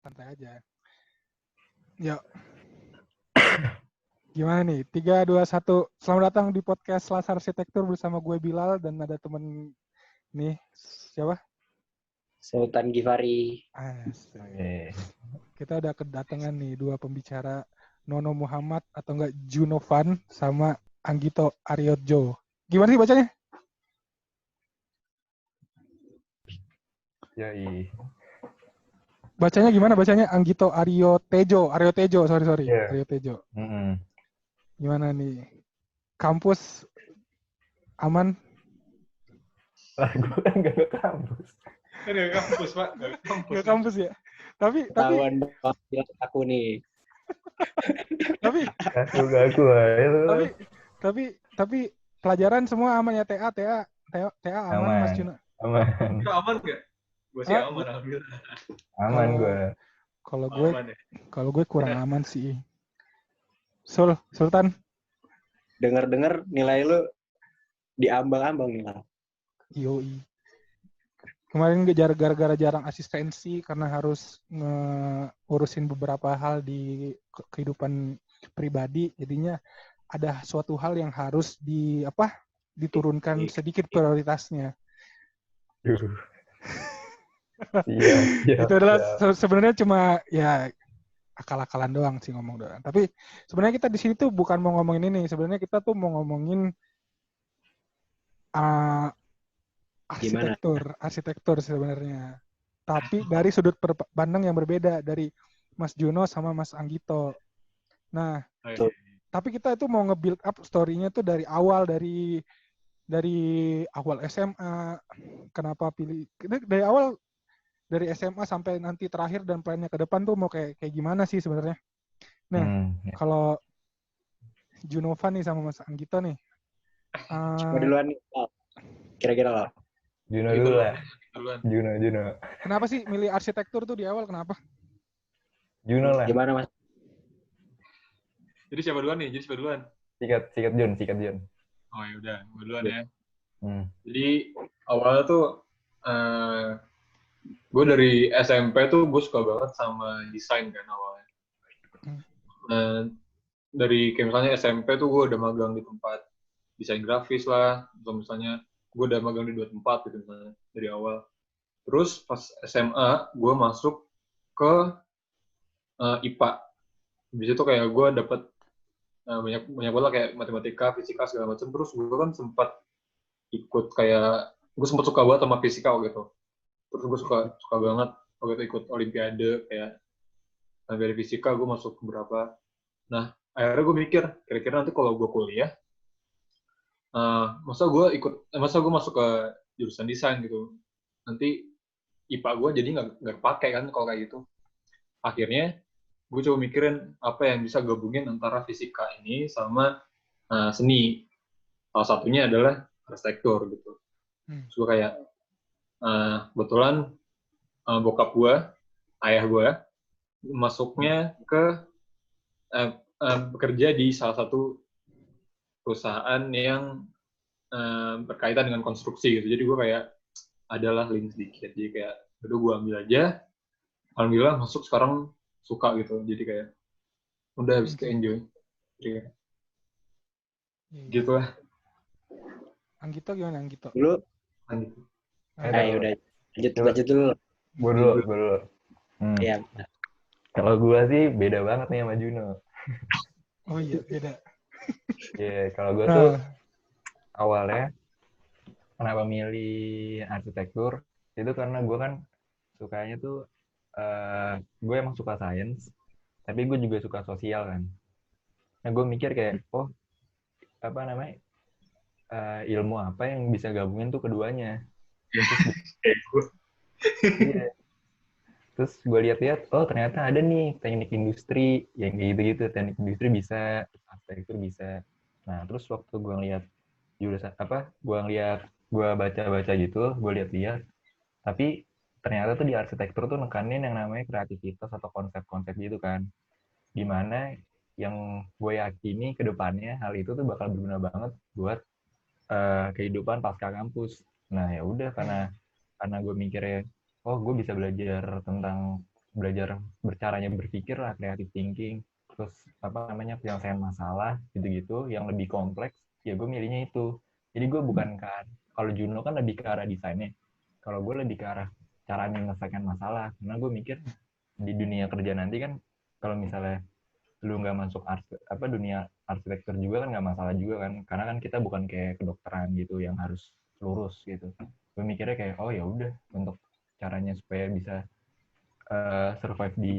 Santai aja. Yuk. Gimana nih? 3, 2, 1. Selamat datang di podcast Lasar Arsitektur bersama gue Bilal dan ada temen nih. Siapa? Sultan Givari. Kita udah kedatangan nih 2 pembicara, Nono Muhammad atau enggak Junovan sama Anggito Aryojo. Gimana sih bacanya? Yoi. Bacanya gimana bacanya? Anggito Aryotejo, sorry. Yeah. Aryotejo. Mm-hmm. Gimana nih? Kampus aman? Gue kan gak ke kampus. Kan gak kampus, Pak. Gak kampus ya? Tapi Tawan aku nih. tapi pelajaran semua aman ya, TA aman, Mas Juno. Aman. Aman gak? Gue sih aman, alhamdulillah. Aman gue. Kalau gue kurang aman sih. Sultan. Dengar-dengar nilai lu diambang-ambang nih lah. Yoi. Kemarin gara-gara jarang asistensi karena harus ngurusin beberapa hal di kehidupan pribadi, jadinya ada suatu hal yang harus diturunkan sedikit prioritasnya. Iya. Itu adalah sebenarnya cuma ya akal-akalan doang sih ngomong doang. Tapi sebenarnya kita di sini tuh bukan mau ngomongin ini. Sebenarnya kita tuh mau ngomongin arsitektur sebenarnya. Tapi dari sudut pandang yang berbeda dari Mas Juno sama Mas Anggito. Nah, tapi kita itu mau nge-build up story-nya tuh dari awal SMA. Kenapa pilih dari awal dari SMA sampai nanti terakhir dan plannya ke depan tuh mau kayak gimana sih sebenarnya? Nah, kalau Junovan nih sama Mas Anggito nih. Coba duluan nih. Kira-kira lah. Juno dulu lah. Juno. Kenapa sih milih arsitektur tuh di awal? Kenapa? Juno lah. Gimana, Mas? Jadi siapa duluan nih? Sikat Jun. Oh ya udah, gue duluan ya. Jadi awalnya tuh gue dari SMP tuh gue suka banget sama desain kan awalnya. Nah, dari kayak misalnya SMP tuh gue udah magang di tempat desain grafis lah, atau misalnya gue udah magang di 2 tempat gitu misalnya dari awal. Terus pas SMA gue masuk ke IPA. Di situ kayak gue dapet banyak banget kayak matematika, fisika segala macam. Terus gue kan sempat ikut kayak gue sempat suka banget sama fisika gitu. Terus gue suka banget waktu itu ikut olimpiade kayak dari fisika gue masuk beberapa. Nah akhirnya gue mikir kira-kira nanti kalau gue kuliah masa gue masuk ke jurusan desain gitu, nanti IPA gue jadi nggak pakai kan kalau kayak gitu. Akhirnya gue coba mikirin apa yang bisa gabungin antara fisika ini sama seni. Salah satunya adalah arsitektur gitu. Terus gue kayak kebetulan bokap gue, ayah gue masuknya ke bekerja di salah satu perusahaan yang berkaitan dengan konstruksi gitu. Jadi gue kayak adalah link sedikit. Jadi kayak udah gue ambil aja. Alhamdulillah masuk sekarang suka gitu. Jadi kayak udah habis enjoy. Jadi gitu lah. Anggito gimana Anggito? Dulu. Ayo udah lanjut dulu. Gue dulu. Iya. Kalau gue sih beda banget nih sama Juno. Oh iya, beda. Kalau gue tuh awalnya kenapa milih arsitektur itu karena gue kan sukanya tuh gue emang suka sains, tapi gue juga suka sosial kan. Nah gue mikir kayak ilmu apa yang bisa gabungin tuh keduanya. Terus gue lihat-lihat, oh ternyata ada nih teknik industri yang kayak gitu-gitu. Teknik industri bisa, arsitektur bisa. Nah terus waktu gue ngeliat jurusan gue baca-baca gitu, gue lihat-lihat. Tapi ternyata tuh di arsitektur tuh nekanin yang namanya kreativitas atau konsep-konsep gitu kan. Dimana yang gue yakini ke depannya hal itu tuh bakal berguna banget buat kehidupan pasca kampus. Nah ya udah karena gue mikirnya, oh gue bisa belajar tentang belajar bercaranya berpikir lah, creative thinking, terus penyelesaian masalah gitu-gitu yang lebih kompleks, ya gue milihnya itu. Jadi gue bukan kalau Juno kan lebih ke arah desainnya, kalau gue lebih ke arah cara menyelesaikan masalah. Karena gue mikir di dunia kerja nanti kan, kalau misalnya lu nggak masuk dunia arsitektur juga kan nggak masalah juga kan, karena kan kita bukan kayak kedokteran gitu yang harus lurus gitu. Gue mikirnya kayak oh ya udah, untuk caranya supaya bisa survive di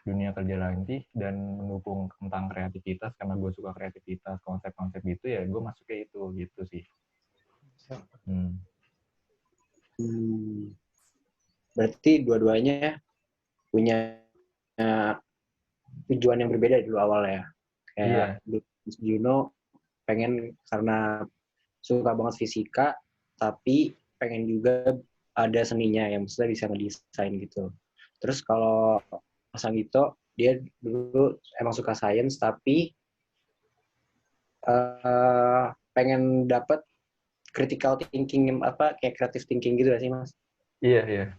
dunia kerja nanti dan mendukung tentang kreativitas, karena gue suka kreativitas, konsep-konsep gitu ya, gue masuknya itu gitu sih. Berarti dua-duanya punya tujuan yang berbeda dulu awalnya. Kayak Juno pengen karena suka banget fisika, tapi pengen juga ada seninya yang maksudnya bisa ngedesain gitu. Terus kalau Mas Anggito, dia dulu emang suka sains, tapi pengen dapet critical thinking, kayak creative thinking gitu gak sih, Mas? Iya.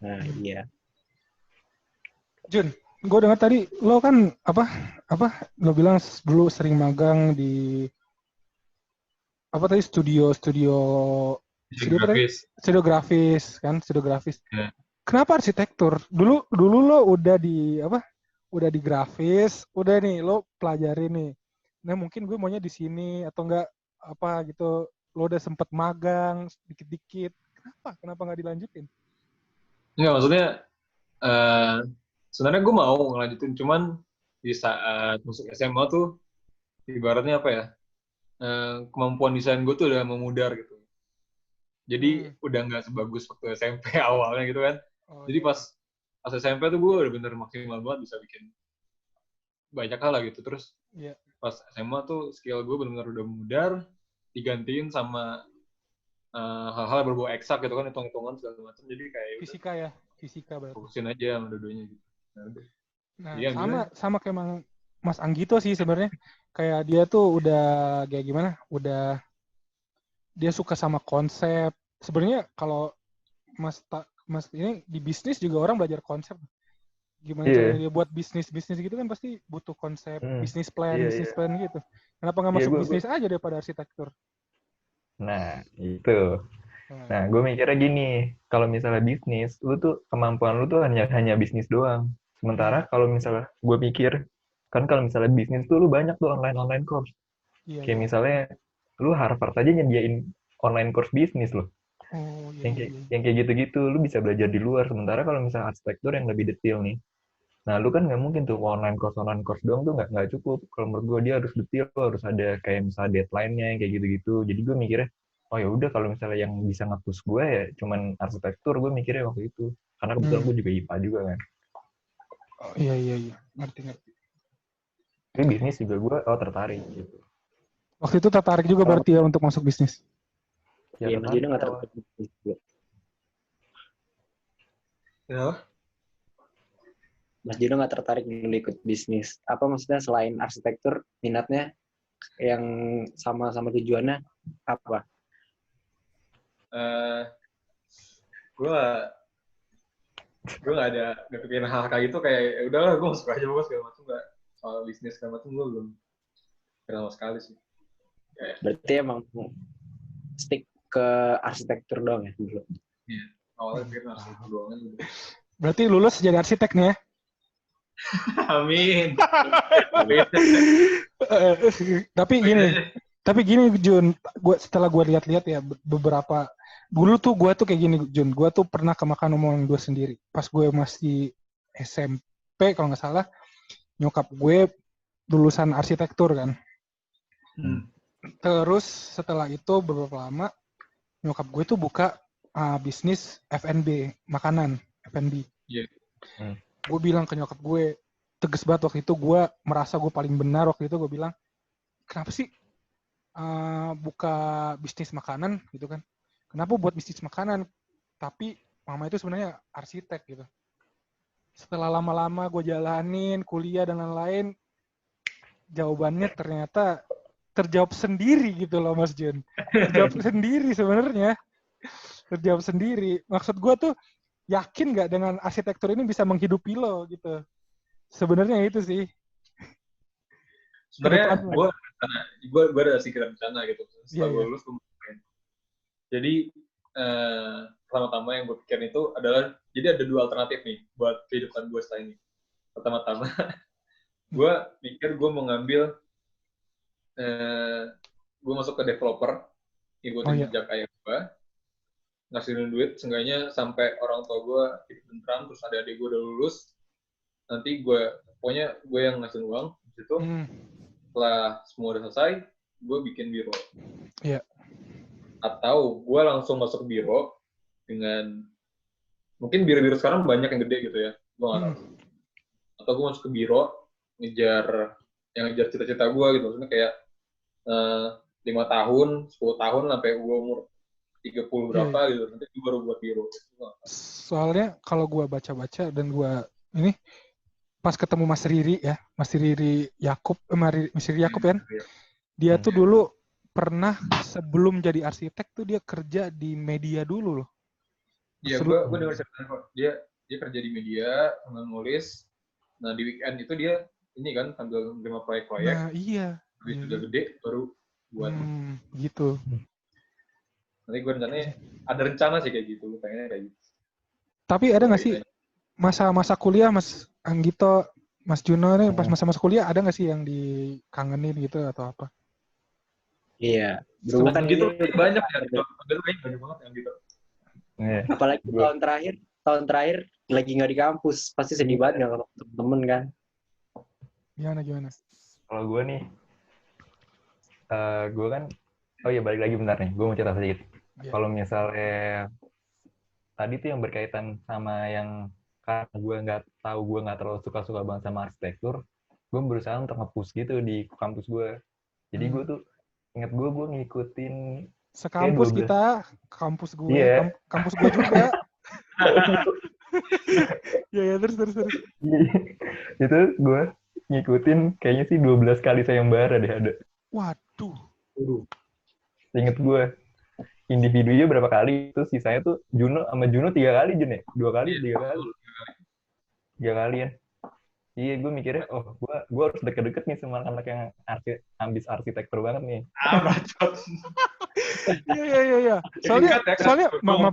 Nah, iya. Jun, gue dengar tadi lo kan lo bilang dulu sering magang di studio grafis kan, studio grafis. Yeah. Kenapa arsitektur? Dulu lo udah di grafis, udah nih lo pelajari nih. Nah mungkin gue maunya di sini atau enggak gitu. Lo udah sempet magang dikit-dikit. Kenapa nggak dilanjutin? Enggak, maksudnya sebenarnya gue mau ngelanjutin, cuman di saat masuk SMA tuh ibaratnya kemampuan desain gue tuh udah memudar gitu. Jadi udah nggak sebagus waktu SMP awalnya gitu kan. Jadi pas SMP tuh gue udah bener maksimal banget, bisa bikin banyak hal lah gitu. Terus pas SMA tuh skill gue bener-bener udah memudar, digantiin sama hal-hal berbau eksak gitu kan, hitung-hitungan segala macam. Jadi kayak fisika berarti. Fokusin aja sama dua-duanya gitu. Nah, sama kayak Mas Anggito sih sebenarnya. Kayak dia tuh udah kayak gimana? Udah dia suka sama konsep. Sebenarnya kalau Mas ini di bisnis juga orang belajar konsep. Gimana caranya dia buat bisnis gitu kan pasti butuh konsep, bisnis plan gitu. Kenapa nggak masuk bisnis aja daripada arsitektur? Nah, itu. Nah, gue mikirnya gini, kalau misalnya bisnis, lu tuh kemampuan lu tuh hanya bisnis doang. Sementara kalau misalnya gue pikir, kan kalau misalnya bisnis tuh lu banyak tuh online course. Kayak misalnya lu Harvard aja nyediain online course bisnis loh. Yang kayak gitu-gitu, lu bisa belajar di luar. Sementara kalau misalnya arsitektur yang lebih detail nih, nah lu kan nggak mungkin tuh online course doang tuh nggak cukup. Kalau menurut gue dia harus detail, harus ada kayak misalnya deadline-nya kayak gitu-gitu. Jadi gue mikirnya, oh ya udah, kalau misalnya yang bisa nge-push gue ya cuman arsitektur, gue mikirnya waktu itu. Karena kebetulan gue juga IPA juga kan. Oh iya, ngerti. Tapi bisnis juga gue tertarik gitu. Waktu itu tertarik juga berarti ya untuk masuk bisnis? Iya, Mas Juno nggak tertarik bisnis juga. Ya. Mas Juno nggak tertarik ikut bisnis. Apa maksudnya selain arsitektur, minatnya yang sama tujuannya apa? Gue nggak ada kepikiran hal kayak gitu, kayak udahlah gue masuk aja bos segala macam, nggak soal bisnis segala macam gue belum kenal sekali sih. Berarti emang stick ke arsitektur doang ya dulu? Iya, awalnya pikir arsitektur doang aja. Berarti lulus jadi arsitek nih ya? Amin. Tapi gini Jun, setelah gue lihat-lihat ya beberapa dulu tuh gue tuh kayak gini Jun, gue tuh pernah kemakan omongan gue sendiri. Pas gue masih SMP kalau nggak salah, nyokap gue lulusan arsitektur kan. Terus setelah itu beberapa lama nyokap gue tuh buka bisnis F&B, makanan F&B. Gue bilang ke nyokap gue, tegas banget waktu itu, gue merasa gue paling benar waktu itu, gue bilang, kenapa sih buka bisnis makanan gitu kan? Kenapa buat bisnis makanan? Tapi mama itu sebenarnya arsitek gitu. Setelah lama-lama gue jalanin, kuliah dan lain-lain, jawabannya ternyata terjawab sendiri gitu loh Mas Jun. Terjawab sendiri sebenarnya. Terjawab sendiri. Maksud gue tuh, yakin nggak dengan arsitektur ini bisa menghidupi lo gitu. Sebenarnya itu sih. Sebenarnya gue ada sedikit rencana gitu. Setelah gue lulus, gue mau main. Jadi pertama-tama yang gue pikirin itu adalah, jadi ada 2 alternatif nih buat kehidupan gue setelah ini. Pertama-tama, gue pikir gue mau ngambil, gue masuk ke developer, ikutin jejak ayah gue, ngasihin duit, seenggaknya sampai orang tua gue hidup tentram, terus ada adik gue udah lulus, nanti pokoknya gue yang ngasihin uang, di situ, setelah semua udah selesai, gue bikin biro. Iya. Atau gue langsung masuk biro dengan, mungkin biro-biro sekarang banyak yang gede gitu ya, gue nggak tahu. Atau gue masuk ke biro, ngejar cita-cita gue gitu, maksudnya kayak 5 tahun, 10 tahun, sampai gue umur 30 berapa gitu, nanti gue baru buat biro. Soalnya kalau gue baca-baca dan gue ini, pas ketemu Mas Riri Yakub kan, dia tuh dulu pernah sebelum jadi arsitek tuh dia kerja di media dulu loh. Iya, gue dengar ceritanya kok. Dia kerja di media, nulis. Nah di weekend itu dia ini kan sambil menerima proyek-proyek. Nah iya. Habis udah gede baru buat. Gitu. Nanti gue ada rencana sih kayak gitu, pengennya kayak gitu. Tapi ada nggak sih masa kuliah Mas Anggito, Mas Juno nih pas masa kuliah ada nggak sih yang dikangenin gitu atau apa? Iya. Berhubungan gitu banyak ya. Banyak banget yang gitu. Apalagi tahun terakhir lagi nggak di kampus, pasti sedih banget nggak ketemu temen kan? Gimana? Kalau gue nih, gue kan, balik lagi bentar nih, gue mau cerita sedikit. Kalau misalnya tadi tuh yang berkaitan sama yang karena gue nggak terlalu suka banget sama arsitektur, gue berusaha untuk nge-push gitu di kampus gue. Jadi gue tuh inget gue ngikutin sekampus kita, kampus gue, kampus gue juga. Ya terus. Itu gue ngikutin kayaknya sih 12 kali sayembara deh ada. Waduh. Inget gue. Individunya berapa kali, terus sisanya tuh Juno 3 kali, Jun ya? 2 kali, 3 kali. 3 kali ya. Iya, gue mikirnya, gue harus deket-deket nih sama anak yang ambis arsitektur banget nih. Bacot. Iya. Soalnya maaf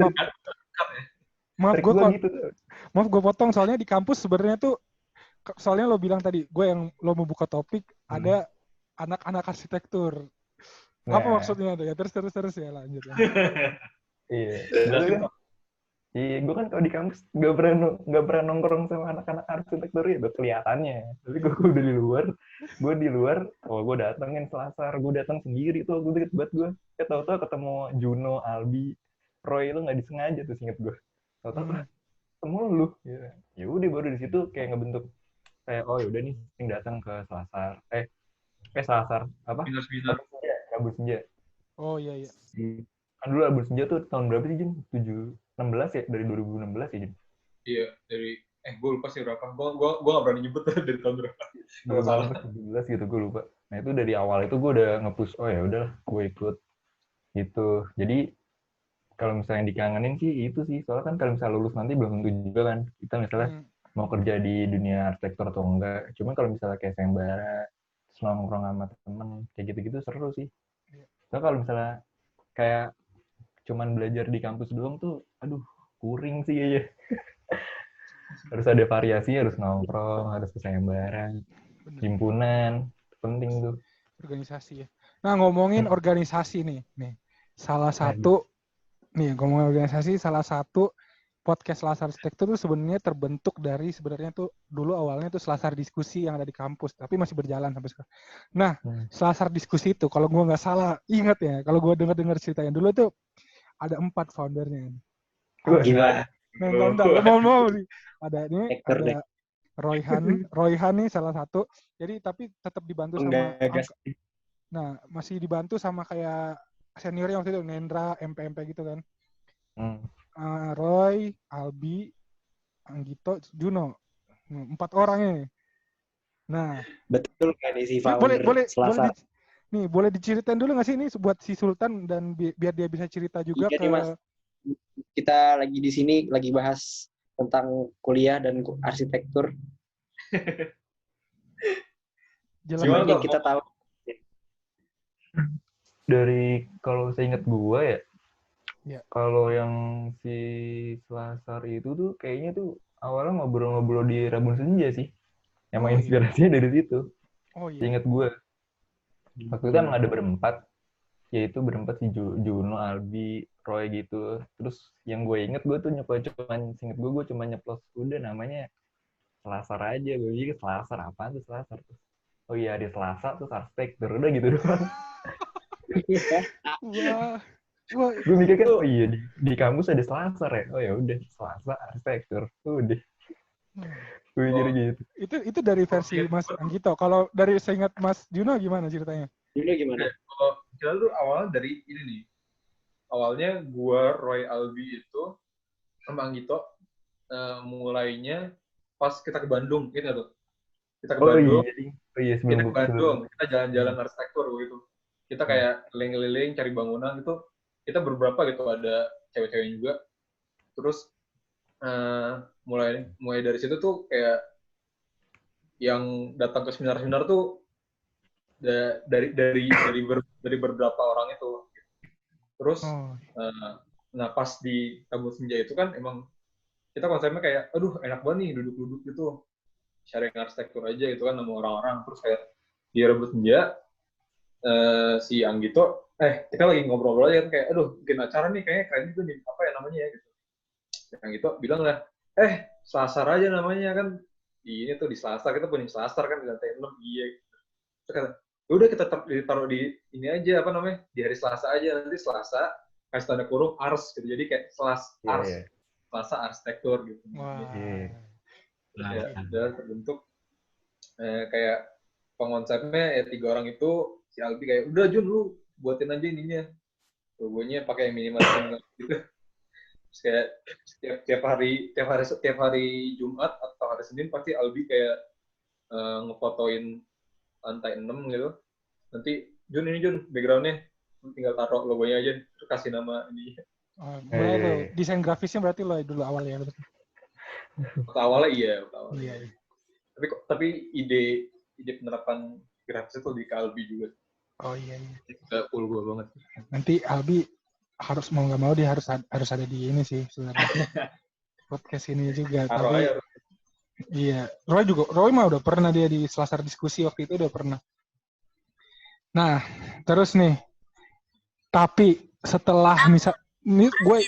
gue potong, soalnya di kampus sebenarnya tuh, soalnya lo bilang tadi, lo mau buka topik, ada anak-anak arsitektur. Apa maksudnya tuh ya? Terus ya lanjut. Iya, gue kan kalau di kampus nggak pernah nongkrong sama anak-anak arsitektur ya, udah kelihatannya. Tapi gue udah di luar, gue datengin Selasar, gue datang sendiri tuh, gue deket banget gue. Tahu-tahu ketemu Juno, Albi, Roy, itu nggak disengaja tuh, inget gue. Tahu-tahu ketemu lu. Ya udah baru di situ kayak ngebentuk kayak yaudah nih, yang datang ke Selasar. Selasar apa? Abu Senja. Oh iya. Kan dulu Abu Senja tuh tahun berapa sih, Jin? 16 ya? Dari 2016 ya, Jin? Iya, gue lupa sih berapa. Gue nggak berani nyebut dari tahun berapa. 2017 gitu, gue lupa. Nah itu dari awal itu gue udah nge-push, ya udahlah, gue ikut. Gitu. Jadi, kalau misalnya dikangenin sih itu sih. Soalnya kan kalau misalnya lulus nanti belum tentu juga kan. Kita misalnya mau kerja di dunia arsitektur atau enggak. Cuman kalau misalnya kayak sayembara, nongkrong sama temen, kayak gitu-gitu seru sih. So, kalau misalnya kayak cuman belajar di kampus doang tuh, aduh, kuring sih ya. Harus ada variasi, harus nongkrong, harus ke sayembara, himpunan, penting tuh. Organisasi ya. Nah, ngomongin organisasi nih. Salah satu podcast Selasar Arsitektur tuh sebenarnya terbentuk dari tuh dulu awalnya tuh Selasar Diskusi yang ada di kampus, tapi masih berjalan sampai sekarang. Nah, Selasar Diskusi itu kalau gue nggak salah ingat ya, kalau gue dengar ceritanya dulu tuh ada 4 foundernya. Gimana? Mau nih. Ada Royhan nih salah satu. Jadi tapi tetap dibantu sama Nah, masih dibantu sama kayak seniornya waktu itu Nendra, MP gitu kan. Roy, Albi, Anggito, Juno. 4 orang ini. Nah, betul kan isi founder Selasar. Boleh diceritain dulu nggak sih ini buat si Sultan dan biar dia bisa cerita juga ke kita lagi di sini lagi bahas tentang kuliah dan arsitektur. Sebenarnya kita tahu. Dari kalau saya ingat gue ya, kalau yang si Selasar itu tuh kayaknya tuh awalnya ngobrol-ngobrol di Rabun Senja sih. Emang inspirasinya dari situ. Ingat gue. Waktu itu emang ada berempat, yaitu berempat si Juno, Albi, Roy gitu. Terus yang gue inget gue tuh cuma nyeplos udah namanya Selasar aja. Gue pikir Selasar apaan tuh Selasar tuh. Oh iya hari Selasa tuh arsitektur udah gitu doang. Gue mikir kan oh iya di kampus ada Selasar ya. Oh ya udah Selasa arsitektur. Udah. Gue mikir gitu. Itu dari versi Mas Anggito. Kalau dari seingat Mas Juno gimana ceritanya? Juno gimana? Kalau kita tuh awalnya dari ini nih. Awalnya gue Roy Albi itu sama Anggito mulainya pas kita ke Bandung gitu tuh. Kita ke Bandung. Iya, kita ke Bandung, kita jalan-jalan arsitektur gitu. Kita kayak keliling-keliling cari bangunan gitu. Kita beberapa gitu, ada cewek-cewek juga. Terus mulai dari situ tuh kayak yang datang ke seminar-seminar tuh dari beberapa orang itu. Terus nah pas di Rabun Senja itu kan emang kita konsepnya kayak aduh enak banget nih duduk-duduk gitu. Sharing arsitektur aja gitu kan sama orang-orang. Terus kayak di Rabun Senja si Anggito kita lagi ngobrol-ngobrol aja kan kayak aduh bikin acara nih kayaknya keren juga nih apa ya namanya ya gitu. Anggito bilang lah Selasar aja namanya kan ini tuh di Selasar kita punya Selasar kan di lantai 6 iya gitu. Terus kata udah kita taruh di ini aja apa namanya di hari Selasa aja nanti Selasa kasih tanda kurung ars gitu jadi kayak Selasa arsitektur gitu. Ya, terbentuk kayak pengonsepnya 3 orang itu si Albi kayak udah Jun lu buatin aja ininya logonya pakai minimal gitu. Terus kayak tiap hari Jumat atau hari Senin pasti Albi kayak ngefotoin lantai 6 gitu. Nanti Jun backgroundnya tinggal taruh logonya aja terus kasih nama ini. Mulai tuh desain grafisnya berarti lo dulu awalnya. Awalnya iya. Tapi ide penerapan grafis itu di Albi juga. Oh iya. Itu cool gue banget. Nanti Albi harus mau nggak mau dia harus ada di ini sih sebenarnya. Podcast ini juga. Tapi iya, Roy mah udah pernah dia di Selasar diskusi waktu itu udah pernah. Nah, terus nih. Tapi setelah ini gue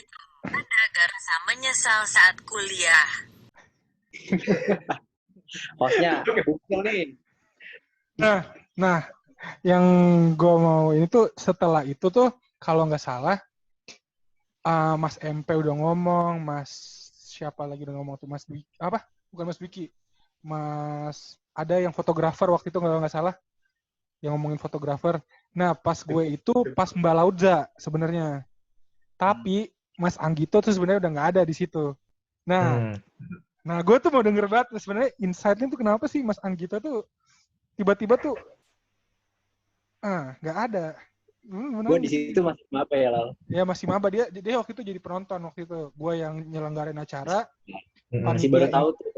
ada rasa menyesal saat kuliah. Hostnya bukil nih. Nah, yang gue mau ini tuh setelah itu tuh kalau nggak salah Mas MP udah ngomong, Mas siapa lagi udah ngomong tuh Mas Wiki, apa? Bukan Mas Wiki, Mas ada yang fotografer waktu itu nggak salah, yang ngomongin fotografer. Nah pas gue itu pas Mbak Laudza sebenarnya, tapi Mas Anggito tuh sebenarnya udah nggak ada di situ. Nah gue tuh mau denger banget sebenarnya insight-nya tuh kenapa sih Mas Anggito tuh tiba-tiba tuh nggak ada. Gue di situ masih maba ya Lal. Ya masih maba dia waktu itu jadi penonton waktu itu. Gue yang nyelenggarain acara. Masih baru tahu tuh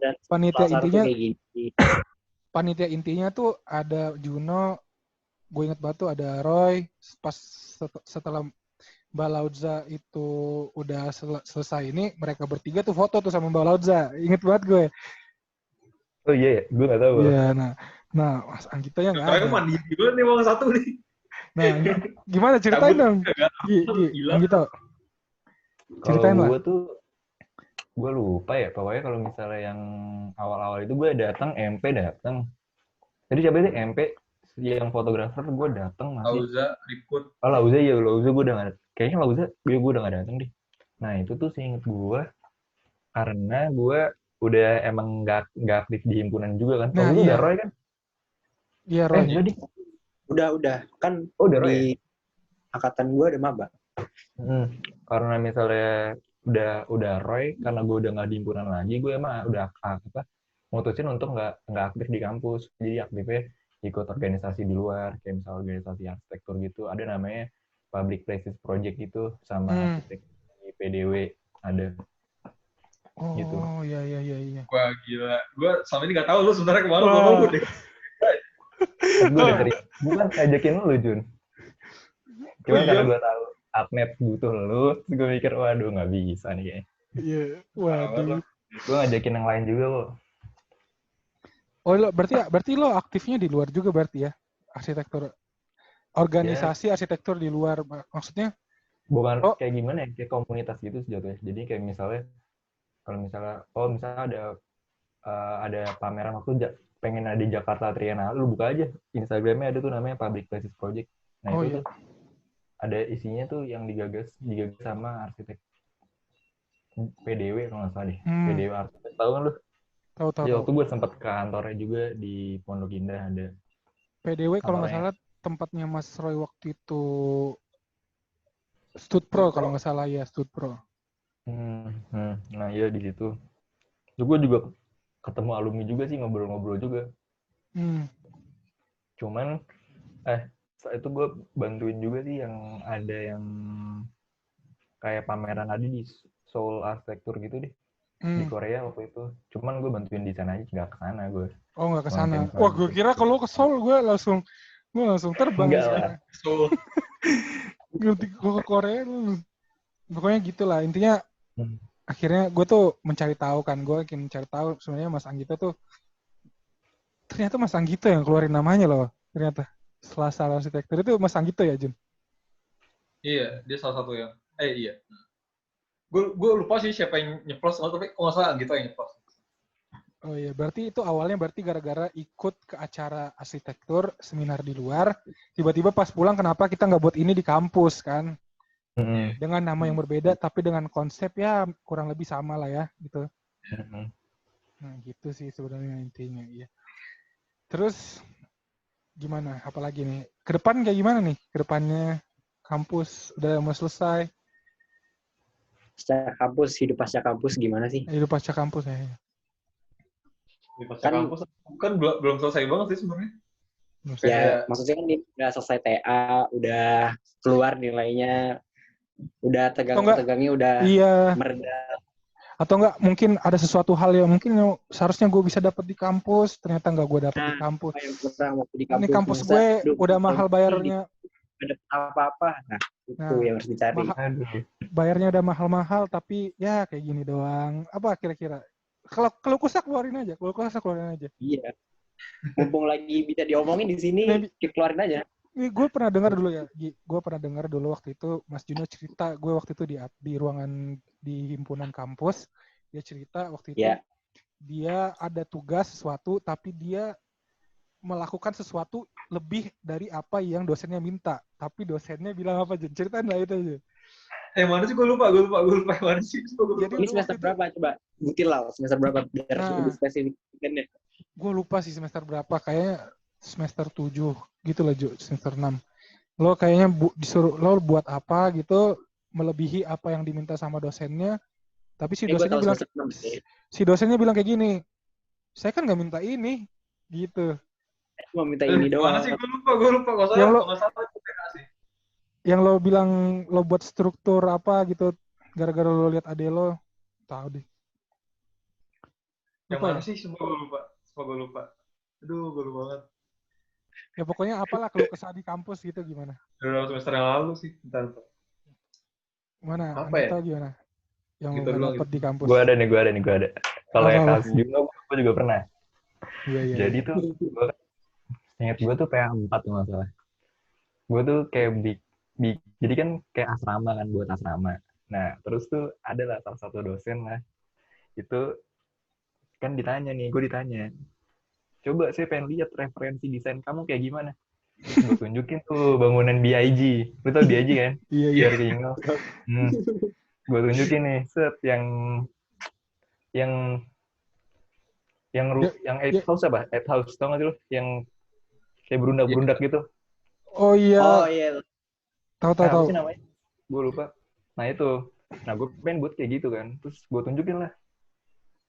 panitia intinya tuh ada Juno, gue inget banget tuh ada Roy. Pas setelah Mbak Laudza itu udah selesai ini, mereka bertiga tuh foto tuh sama Mbak Laudza. Inget banget gue. Oh iya, gue nggak tahu. Iya, nah Mas Anggito yang nggak ada. Kayaknya mandi juga nih orang satu nih. Nah, gimana ceritain dong? Anggito. Ceritain lah. Gue lupa ya, pokoknya kalau misalnya yang awal-awal itu gue datang, MP datang. Jadi siapa sih MP? Yang fotografer gue datang masih. Lauza, Ripkut. Oh Lauza gue udah nggak. Kayaknya Lauza gue udah nggak datang deh. Nah itu tuh seinget gue karena gue udah emang nggak aktif di himpunan juga kan. Nah, udah Roy kan? Iya Roy. Udah kan. Udah Roy. Di angkatan gue ada maba. Karena misalnya udah Roy, karena gue udah nggak di himpunan lagi, gue emang udah mutusin untuk nggak aktif di kampus. Jadi aktifnya ikut organisasi di luar, kayak misalnya organisasi arsitektur gitu. Ada namanya Public Places Project gitu sama arsitek PDW ada. Oh, gitu. iya. Wah, gila. Gue selama ini nggak tahu lu sebenarnya kemana ngomong deh. Gue udah bukan ngajakin lu, Jun. Cuma karena gue tahu Upnet butuh lu, gue mikir, waduh nggak bisa nih kayaknya. Iya, waduh. Gue ngajakin yang lain juga kok. Oh, berarti lo aktifnya di luar juga berarti ya? Arsitektur. Organisasi arsitektur di luar, maksudnya? Bukan kayak gimana ya, kayak komunitas gitu sejatuhnya. Jadi kayak misalnya, kalau misalnya ada pameran waktu pengen ada di Jakarta Triennale, lu buka aja Instagramnya, ada tuh namanya Public Places Project. Nah itu tuh ada isinya tuh yang digagas sama arsitek PDW kalau nggak salah deh. PDW arsitek, tahu kan lu? Tahu. Jadi waktu gue sempat ke kantornya juga di Pondok Indah ada. PDW kalau nggak salah tempatnya Mas Roy waktu itu Studpro kalau nggak salah ya, Studpro. Nah iya di situ. Gue juga ketemu alumni juga sih, ngobrol-ngobrol juga. Cuman saat itu gue bantuin juga sih yang ada yang kayak pameran tadi di Seoul Arsitektur gitu deh. Di Korea waktu itu. Cuman gue bantuin di sana aja, nggak ke sana gue. Oh, nggak ke sana. Wah, gue kira kalau ke Seoul gue langsung terbang ke sana. Seoul. Gue ke Korea, pokoknya gitulah. Intinya akhirnya gue tuh mencari tahu kan. Gue mencari tahu sebenarnya Mas Anggito tuh, ternyata Mas Anggito yang keluarin namanya loh. Ternyata Selasa Arsitektur itu Mas Anggito ya, Jun? Iya, dia salah satu yang iya. Gue lupa sih siapa yang nyeplos, tapi kok nggak salah gitu yang nyeplos. Oh iya, berarti itu awalnya gara-gara ikut ke acara arsitektur, seminar di luar, tiba-tiba pas pulang kenapa kita nggak buat ini di kampus kan? Dengan nama yang berbeda, tapi dengan konsep ya kurang lebih sama lah ya, gitu. Nah gitu sih sebenarnya intinya, iya. Terus gimana? Apalagi nih? Kedepan kayak gimana nih? Kedepannya kampus udah mau selesai. Hidup pasca kampus gimana sih? Hidup pasca kampus ya. Hidup pasca kampus kan belum selesai banget sih sebenarnya. Ya, maksudnya kan udah selesai TA, udah keluar nilainya, udah tegang-tegangnya udah mereda. Atau enggak mungkin ada sesuatu hal yang mungkin seharusnya gue bisa dapat di kampus, ternyata enggak gue dapat di kampus. Ini kampus gue udah mahal bayarnya. Ada apa-apa. Nah, itu yang harus dicari. Bayarnya udah mahal-mahal, tapi ya kayak gini doang. Apa kira-kira? Kalau kusak keluarin aja. Iya. Mumpung lagi bisa diomongin di sini, keluarin aja. Ini gue pernah dengar dulu ya. Gue pernah dengar dulu waktu itu Mas Juno cerita, gue waktu itu di ruangan di himpunan kampus, dia cerita waktu itu dia ada tugas sesuatu, tapi dia melakukan sesuatu lebih dari apa yang dosennya minta. Tapi dosennya bilang apa, Jen? Ceritain lah itu aja. Mana sih? Gue lupa yang mana sih? Ini semester berapa? Coba butil lah, semester berapa biar lebih spesifiknya. Gue lupa sih semester berapa, kayaknya semester 7 gitu lah, Jo, semester 6. Lo kayaknya disuruh lo buat apa gitu, melebihi apa yang diminta sama dosennya. Tapi si dosennya bilang kayak gini, saya kan nggak minta ini, gitu. Cuma minta ini doang. Mana sih? Gue lupa. Yang lo bilang lo buat struktur apa gitu, gara-gara lo lihat ade lo, tahu deh. Yang mana sih? Semua gue lupa. Aduh, gue lupa banget. Ya pokoknya apalah kalau kesah di kampus gitu gimana? Udah semester yang lalu sih. Bentar. Mana? Apa ya? Gimana? Yang gitu lo dapet di kampus. Gue ada nih. Kalau yang kasus Juno, gue juga pernah. Iya. Jadi tuh, ingat gue tuh PA4 tuh masalah. Gue tuh kayak jadi kan kayak asrama kan, buat asrama. Nah, terus tuh adalah salah satu dosen lah. Itu kan gue ditanya, coba saya pengen lihat referensi desain kamu kayak gimana. Gue tunjukin tuh bangunan BIG. Lu tau BIG kan? Iya. Gue tunjukin nih, yang 8 house apa? 8 house, tau gak sih lu? Yang kayak berundak-berundak gitu. Oh iya. Tahu. Apa sih namanya? Gue lupa. Nah itu. Nah gue pengen buat kayak gitu kan. Terus gue tunjukin lah.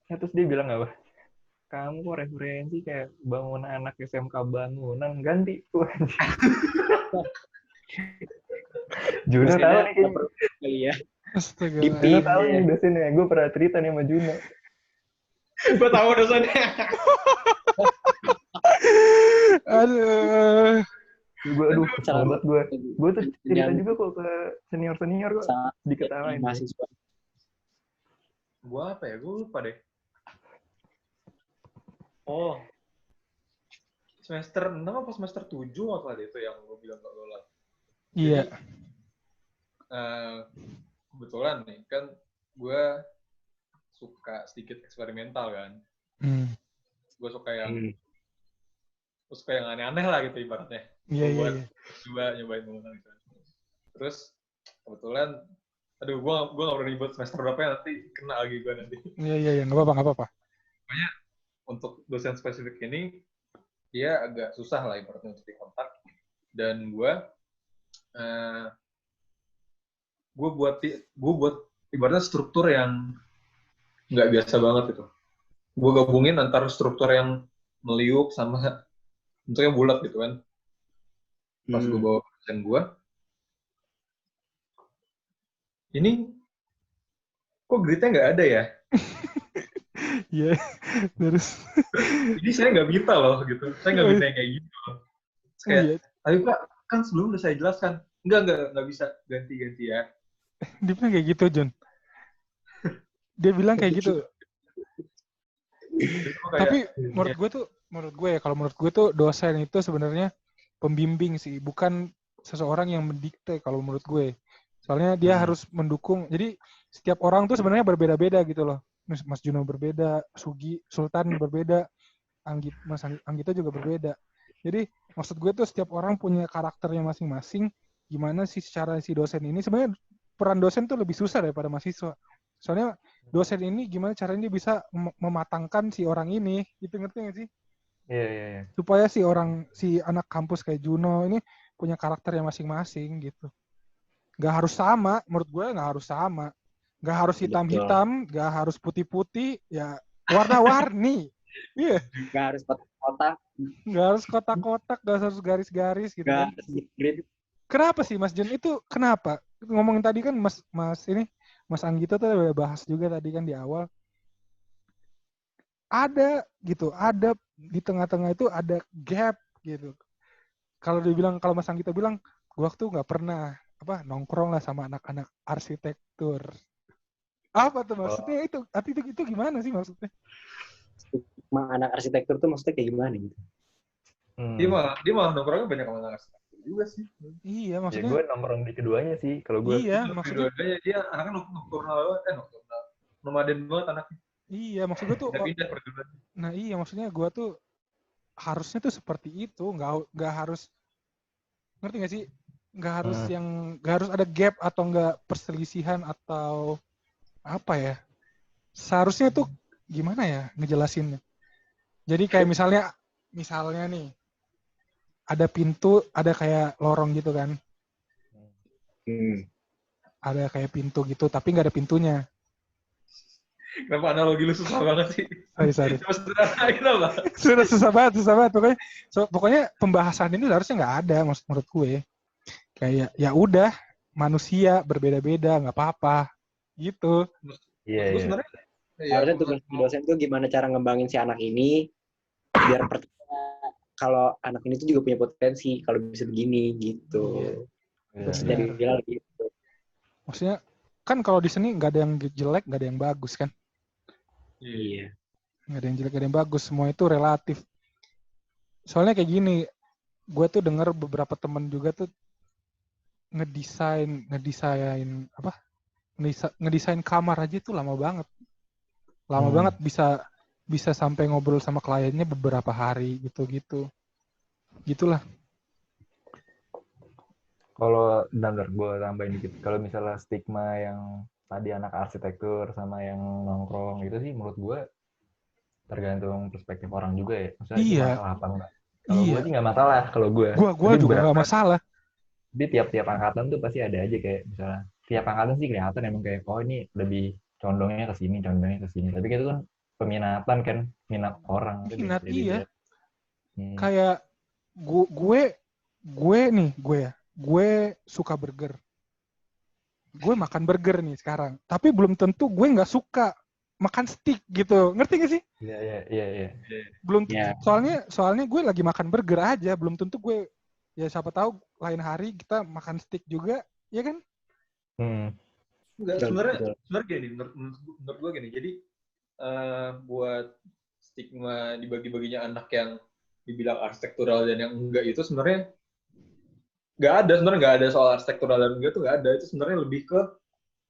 Terus dia bilang apa? Kamu kok referensi kayak bangunan anak SMK bangunan, ganti. Juno tahu nih. Iya. Astaga. Lu tahu nih dosennya, gue pernah cerita nih sama Juno. Gue tahu dosennya. Aduh. Aduh, sobat gue. Gue tuh cerita yang juga kok ke senior kok. Diketawain. mahasiswa. Gue apa ya? Gue lupa deh. Oh. Semester 6 apa semester 7 apa deh itu yang gue bilang gak lolos. Iya. Kebetulan nih, kan gue suka sedikit eksperimental kan. Gue suka yang aneh-aneh lah gitu ibaratnya. Iya. Coba nyobain gitu. Terus kebetulan, gue gak pernah ribet semester berapa ya, nanti kena lagi gue nanti. Iya, nggak apa-apa. Makanya untuk dosen spesifik ini, dia agak susah lah ibaratnya untuk dikontak. Dan gue buat ibaratnya struktur yang nggak biasa banget itu. Gue gabungin antara struktur yang meliuk sama bentuknya bulat gitu kan. Pas gue bawa dosen gue, ini kok gridnya nggak ada ya? Iya, terus. Jadi saya nggak minta loh gitu. Saya nggak minta yang kayak gitu loh. Kayak, tapi Pak, kan sebelum udah saya jelaskan. Nggak bisa ganti-ganti ya. Dia bilang kayak gitu, John. Dia bilang kayak gitu. Tapi menurut gue tuh dosen itu sebenarnya pembimbing sih, bukan seseorang yang mendikte kalau menurut gue. Soalnya dia harus mendukung. Jadi setiap orang tuh sebenarnya berbeda-beda gitu loh. Mas Juno berbeda, Sultan berbeda, Mas Anggito juga berbeda. Jadi maksud gue tuh setiap orang punya karakternya masing-masing. Gimana sih secara si dosen ini, sebenarnya peran dosen tuh lebih susah daripada mahasiswa. Soalnya dosen ini gimana caranya dia bisa mematangkan si orang ini, gitu, ngerti nggak sih? Iya. Supaya si anak kampus kayak Juno ini punya karakter yang masing-masing gitu. Gak harus sama, menurut gue gak harus sama. Gak harus hitam-hitam, gak harus putih-putih, ya warna-warni. Iya. Gak harus kotak-kotak. Gak harus kotak-kotak, gak harus garis-garis gitu kan. Kenapa sih Mas Jun itu kenapa? Ngomongin tadi kan Mas Anggito tuh udah bahas juga tadi kan di awal. Ada di tengah-tengah itu ada gap gitu. Kalau Mas Anggito bilang, gua tuh nggak pernah nongkrong lah sama anak-anak arsitektur. Apa tuh maksudnya itu gimana sih maksudnya? Anak arsitektur tuh maksudnya kayak gimana gitu? Dia malah nongkrongnya banyak sama anak arsitektur juga sih. Iya, maksudnya. Ya, gue nongkrong di keduanya sih. Kalau gue. Iya, maksudnya. Keduanya dia anaknya nocturnal, nomaden banget anaknya. Iya, maksud gue tuh. Nah iya, maksudnya gue tuh harusnya tuh seperti itu, nggak harus, ngerti nggak sih? Nggak harus ada gap atau nggak perselisihan atau apa ya? Seharusnya tuh gimana ya ngejelasinnya? Jadi kayak misalnya nih. Ada pintu, ada kayak lorong gitu kan. Ada kayak pintu gitu, tapi nggak ada pintunya. Kenapa analogi lu susah banget sih? Sorry. Sudah susah banget. Pokoknya pembahasan ini harusnya nggak ada, menurut gue. Kayak ya udah, manusia berbeda-beda, nggak apa-apa. Gitu. Iya. Harusnya tugas dosen tuh gimana cara ngembangin si anak ini biar percaya kalau anak ini tuh juga punya potensi kalau bisa begini gitu. Terus jadi viral gitu. Maksudnya kan kalau di sini nggak ada yang jelek, nggak ada yang bagus kan? Iya. Nggak ada yang jelek, nggak ada yang bagus. Semua itu relatif. Soalnya kayak gini, gue tuh dengar beberapa teman juga tuh ngedesain kamar aja tuh lama banget. Lama banget bisa sampai ngobrol sama kliennya beberapa hari gitu. Gitulah. Kalau gue tambahin dikit. Kalau misalnya stigma yang tadi anak arsitektur sama yang nongkrong itu sih menurut gue tergantung perspektif orang juga ya. Maksudnya itu masalah apa enggak? Kalau gue sih nggak masalah kalau gue. Gue juga nggak masalah. Jadi tiap angkatan tuh pasti ada aja kayak misalnya tiap angkatan sih kelihatan emang kayak ini lebih condongnya ke sini. Tapi itu kan peminatan kan, minat orang. Minat iya. Kayak gue suka burger. gue makan burger nih sekarang, tapi belum tentu gue nggak suka makan steak gitu, ngerti gak sih? Iya. Belum, Ya. soalnya gue lagi makan burger aja, belum tentu gue, ya siapa tahu lain hari kita makan steak juga, ya kan? Enggak, sebenarnya gini, menurut gue gini, jadi buat stigma dibagi-baginya anak yang dibilang arsitektural dan yang enggak itu sebenarnya nggak ada soal arsitektural dan enggak tuh nggak ada. Itu sebenarnya lebih ke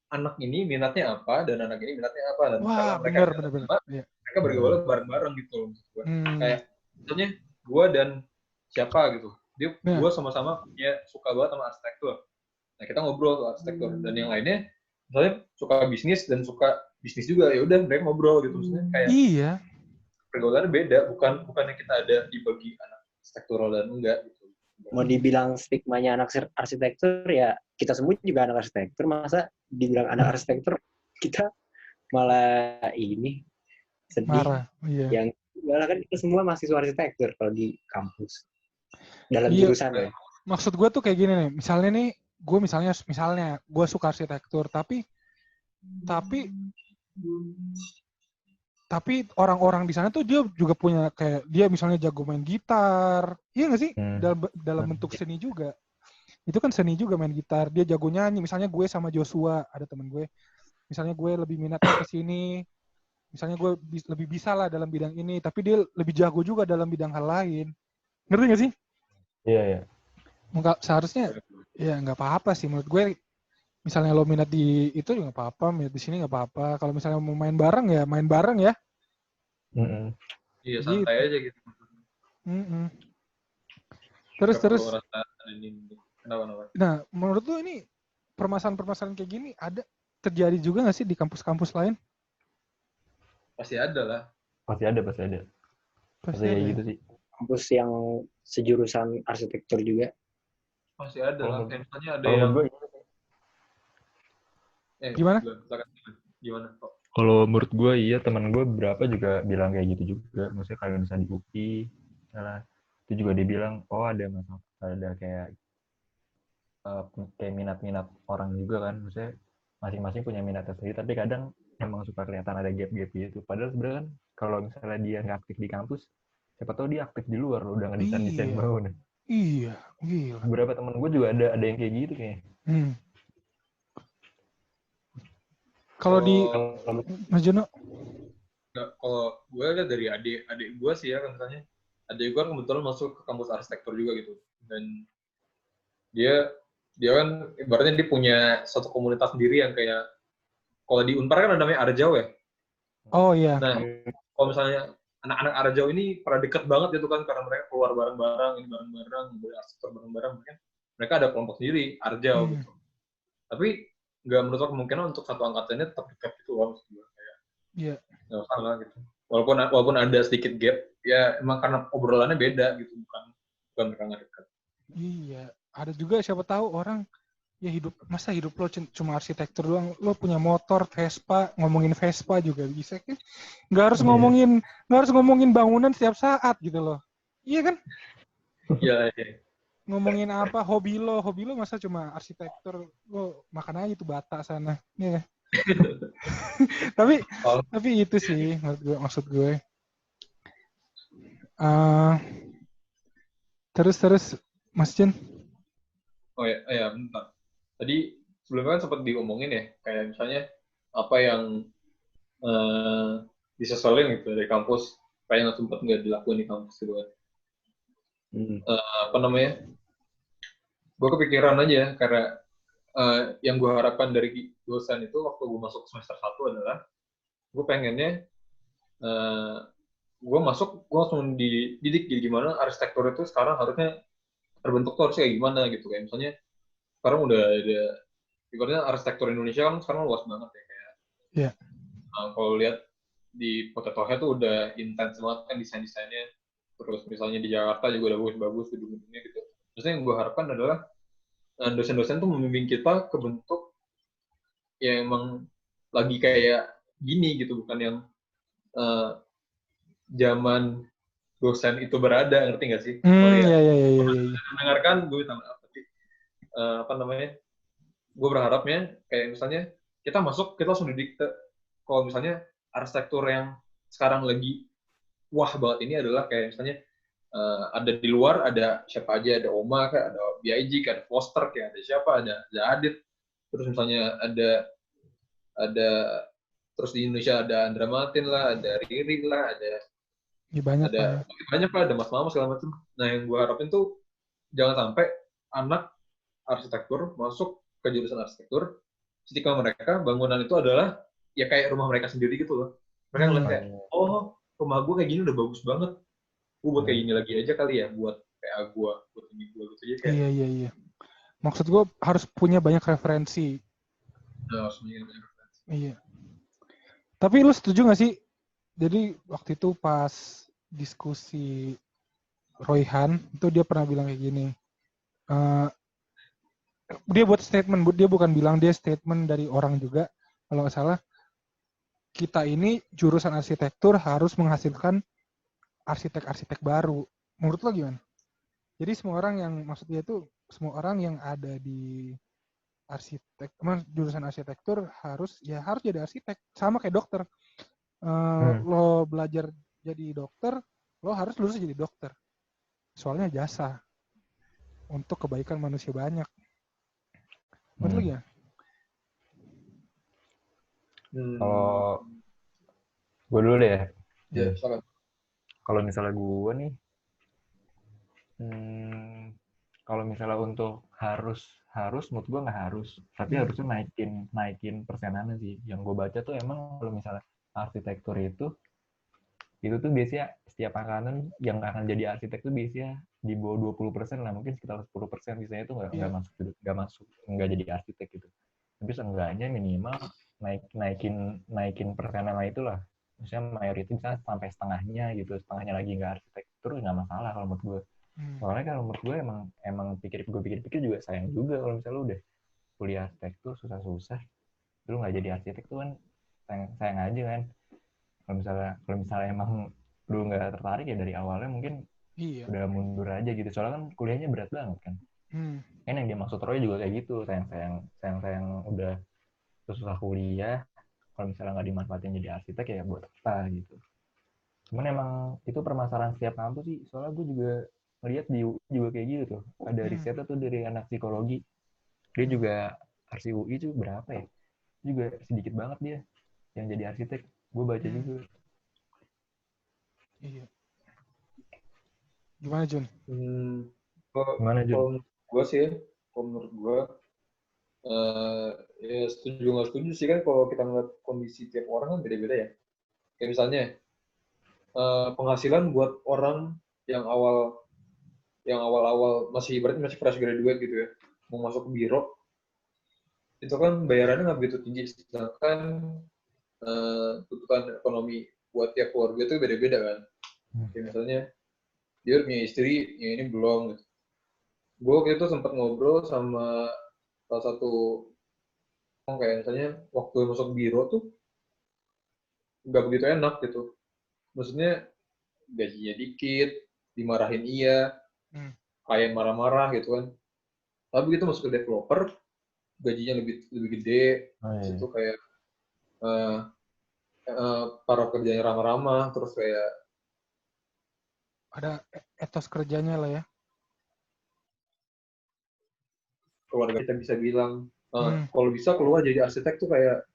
anak ini minatnya apa dan anak ini minatnya apa, dan Wah, mereka bener. Ya. mereka bergaul bareng-bareng gitu loh maksud gue. Kayak misalnya gue dan siapa gitu, gue sama-sama punya suka banget sama arsitektur. Nah kita ngobrol soal arsitektur, dan yang lainnya misalnya suka bisnis dan suka bisnis juga, ya udah mereka ngobrol gitu, maksudnya kayak iya, pergaulannya beda, bukannya kita ada dibagi anak arsitektural dan enggak gitu. Mau dibilang stigmanya anak arsitektur, ya kita semua juga anak arsitektur, masa dibilang anak arsitektur kita malah ini sedih. marah. Iya. Yang malah kan kita semua mahasiswa arsitektur kalau di kampus dalam Iya. jurusan ya. Maksud gue tuh kayak gini nih, misalnya nih gue misalnya gue suka arsitektur, tapi orang-orang di sana tuh dia juga punya kayak, dia misalnya jago main gitar, iya nggak sih? Dalam bentuk seni juga. Itu kan seni juga main gitar. Dia jago nyanyi. Misalnya gue sama Joshua, ada temen gue. Misalnya gue lebih minatnya ke sini. Misalnya gue lebih bisa lah dalam bidang ini, tapi dia lebih jago juga dalam bidang hal lain. Ngerti nggak sih? Iya. Seharusnya ya nggak apa-apa sih menurut gue. Misalnya lo minat di itu juga nggak apa-apa, minat di sini nggak apa-apa. Kalau misalnya mau main bareng ya main bareng ya. Iya, santai aja gitu. Terus. Kenapa? Nah, menurut lo ini permasalahan-permasalahan kayak gini terjadi juga nggak sih di kampus-kampus lain? Pasti ada lah. Pasti ada. Pasti kayak gitu sih. Kampus yang sejurusan arsitektur juga. Pasti ada lah. Kayak misalnya ada yang... Gimana? Kok? Kalau menurut gue iya, teman gue beberapa juga bilang kayak gitu juga. Maksudnya kalau misalnya di UPI, itu juga dia bilang, ada kayak minat-minat orang juga kan. Maksudnya masing-masing punya minatnya sendiri, tapi kadang emang suka kelihatan ada gap-gap gitu. Padahal sebenarnya kan kalau misalnya dia nggak aktif di kampus, siapa tahu dia aktif di luar, udah ngedesain bangunan. Iya, gila. Beberapa teman gue juga ada yang kayak gitu kayaknya. Kalau di Mas Jono? Kalau gue lihat dari adik gue sih ya, kan misalnya adik gue kan kebetulan masuk ke kampus arsitektur juga gitu, dan dia kan ibaratnya dia punya satu komunitas sendiri yang kayak, kalau di Unpar kan ada namanya Arjau ya. Oh iya. Nah kalau misalnya anak-anak Arjau ini pada deket banget gitu kan, karena mereka keluar bareng-bareng, berarsitektur bareng-bareng, mereka ada kelompok sendiri Arjau gitu. Tapi nggak menutup kemungkinan untuk satu angkatannya tetap dekat gitu loh, maksud gue kayak. Iya. Nggak salah gitu. Walaupun ada sedikit gap, ya emang karena obrolannya beda gitu, bukan mereka nggak dekat. Iya, ada juga siapa tahu orang ya masa hidup lo cuma arsitektur doang, lo punya motor Vespa, ngomongin Vespa juga bisa kan? Nggak harus ngomongin bangunan setiap saat gitu loh. Iya kan? Iya. Ngomongin apa, hobi lo masa cuma arsitektur, lo makan aja tuh Bata sana, ya kan? tapi itu sih maksud gue. Terus Mas Jen. Oh ya bentar. Tadi sebelumnya kan sempat diomongin ya, kayak misalnya apa yang diseselin gitu dari kampus, kayak yang sempat nggak dilakuin di kampus gitu kan. Gue kepikiran aja, karena yang gue harapkan dari dosen itu waktu gue masuk semester 1 adalah gue pengennya gue langsung dididik jadi gimana arsitektur itu sekarang harusnya terbentuk tuh harusnya kayak gimana gitu. Kayak misalnya sekarang udah ada, ibaratnya arsitektur Indonesia kan sekarang luas banget ya kayak. Yeah. Kalau lihat di Potato Head tuh udah intens banget kan desain-desainnya. Terus misalnya di Jakarta juga udah bagus gedung-gedungnya gitu. Maksudnya yang gue harapkan adalah dosen-dosen tuh membimbing kita ke bentuk yang emang lagi kayak gini gitu, bukan yang zaman dosen itu berada, ngerti nggak sih? Iya. Mendengarkan gue tapi gue berharapnya kayak misalnya kita masuk, kita langsung didikte. Kalau misalnya arsitektur yang sekarang lagi wah banget ini adalah kayak misalnya ada di luar, ada siapa aja, ada Oma, kayak ada BIG, kayak ada Foster, kayak ada siapa, ada Adit. Terus misalnya ada terus di Indonesia ada Andra Martin lah, ada Riri lah, banyak banyak lah, ada Mas Mama segala macam. Nah yang gue harapin tuh jangan sampai anak arsitektur masuk ke jurusan arsitektur, ketika mereka bangunan itu adalah ya kayak rumah mereka sendiri gitu loh. Mereka ngeliat kayak, oh rumah gue kayak gini udah bagus banget, gue buat kayak gini lagi aja kali ya, buat PA gue, buat ini gue gitu aja kayak. Iya. Maksud gue harus punya banyak referensi. Harus punya banyak referensi. Iya. Tapi lu setuju gak sih? Jadi waktu itu pas diskusi Royhan, itu dia pernah bilang kayak gini. Dia buat statement, dia bukan bilang, dia statement dari orang juga, kalau nggak salah. Kita ini jurusan arsitektur harus menghasilkan arsitek-arsitek baru. Menurut lo gimana? Jadi semua orang yang, maksudnya itu semua orang yang ada di jurusan arsitektur harus jadi arsitek, sama kayak dokter. Lo belajar jadi dokter, lo harus lulus jadi dokter. Soalnya jasa untuk kebaikan manusia banyak. Betul ya? Kalau gue dulu deh ya. Kalau misalnya gue nih, kalau misalnya untuk harus menurut gue nggak harus, tapi harusnya naikin persenannya sih. Yang gue baca tuh emang kalau misalnya arsitektur itu tuh biasanya setiap angkatan yang akan jadi arsitek tuh biasanya di bawah 20% lah, mungkin sekitar 10%, biasanya itu nggak jadi arsitek gitu. Tapi seenggaknya minimal naikin persenan itulah. Misalnya mayoritas sampai setengahnya gitu, setengahnya lagi nggak arsitektur, nggak masalah kalau menurut gue. Soalnya kalau menurut gue emang pikir-pikir juga sayang juga kalau misalnya lu udah kuliah arsitektur susah-susah, lu nggak jadi arsitek tuh kan sayang aja kan. Kalau misalnya emang lu nggak tertarik ya dari awalnya mungkin udah mundur aja gitu. Soalnya kan kuliahnya berat banget kan. Kan yang dia maksud Roy juga kayak gitu, sayang udah susah kuliah, kalau misalnya nggak dimanfaatin jadi arsitek ya buat apa gitu. Cuman emang itu permasalahan setiap kampus sih. Soalnya gue juga ngeliat di UI juga kayak gitu tuh. Ada risetnya tuh dari anak psikologi. Dia juga arsi UI tuh berapa ya? Juga sedikit banget dia yang jadi arsitek. Gue baca juga. Iya. Gimana Jun? Gimana Jun? Kalau gue sih, kalau menurut gue, ya setuju nggak setuju sih kan, kalau kita ngeliat kondisi tiap orang kan beda-beda ya. Kayak misalnya penghasilan buat orang yang awal-awal masih fresh graduate gitu ya, mau masuk ke biro, itu kan bayarannya nggak begitu tinggi, sedangkan tuntutan ekonomi buat tiap keluarga itu beda-beda kan. Kayak misalnya dia punya istri, ya ini belum gitu. Gue waktu itu sempat ngobrol sama salah satu kayak misalnya waktu masuk biro tuh nggak begitu enak gitu. Maksudnya gajinya dikit, dimarahin klien marah-marah gitu kan. Tapi begitu masuk ke developer, gajinya lebih gede. Itu kayak para kerjanya ramah-ramah, terus kayak ada etos kerjanya lah ya. Keluarga kita bisa bilang, kalau bisa keluar jadi arsitek tuh kayak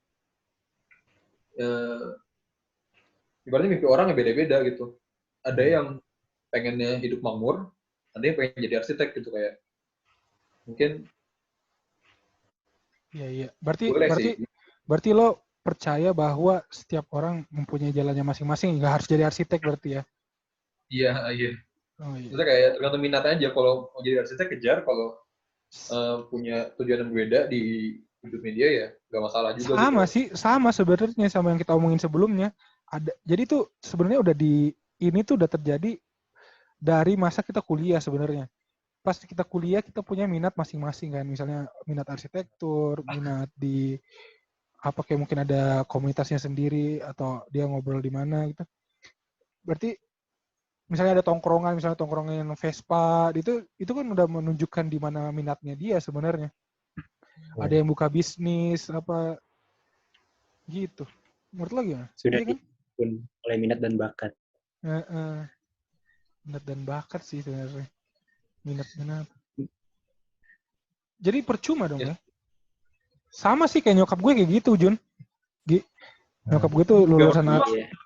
ibaratnya mimpi orang yang beda-beda gitu. Ada yang pengennya hidup makmur, ada yang pengen jadi arsitek gitu kayak. Mungkin. Iya. Berarti lo percaya bahwa setiap orang mempunyai jalannya masing-masing, nggak harus jadi arsitek berarti ya? Iya. Oh, iya. Maksudnya kayak tergantung minat aja. Kalau mau jadi arsitek kejar, kalau punya tujuan yang berbeda di hidupnya dia ya nggak masalah juga. Sama sebenarnya sama yang kita omongin sebelumnya. Jadi tuh sebenarnya ini tuh udah terjadi dari masa kita kuliah sebenarnya. Pas kita kuliah kita punya minat masing-masing kan, misalnya minat arsitektur, minat di kayak mungkin ada komunitasnya sendiri atau dia ngobrol di mana gitu. Berarti misalnya ada tongkrongan Vespa, itu kan udah menunjukkan di mana minatnya dia sebenarnya. Ada yang buka bisnis apa gitu. Menurut lo gimana? Sudah Iya kan? dipun oleh minat dan bakat. Minat dan bakat sih sebenarnya. Minat dan apa? Jadi percuma dong ya. Sama sih kayak nyokap gue kayak gitu, Jun. Nyokap gue tuh lulusan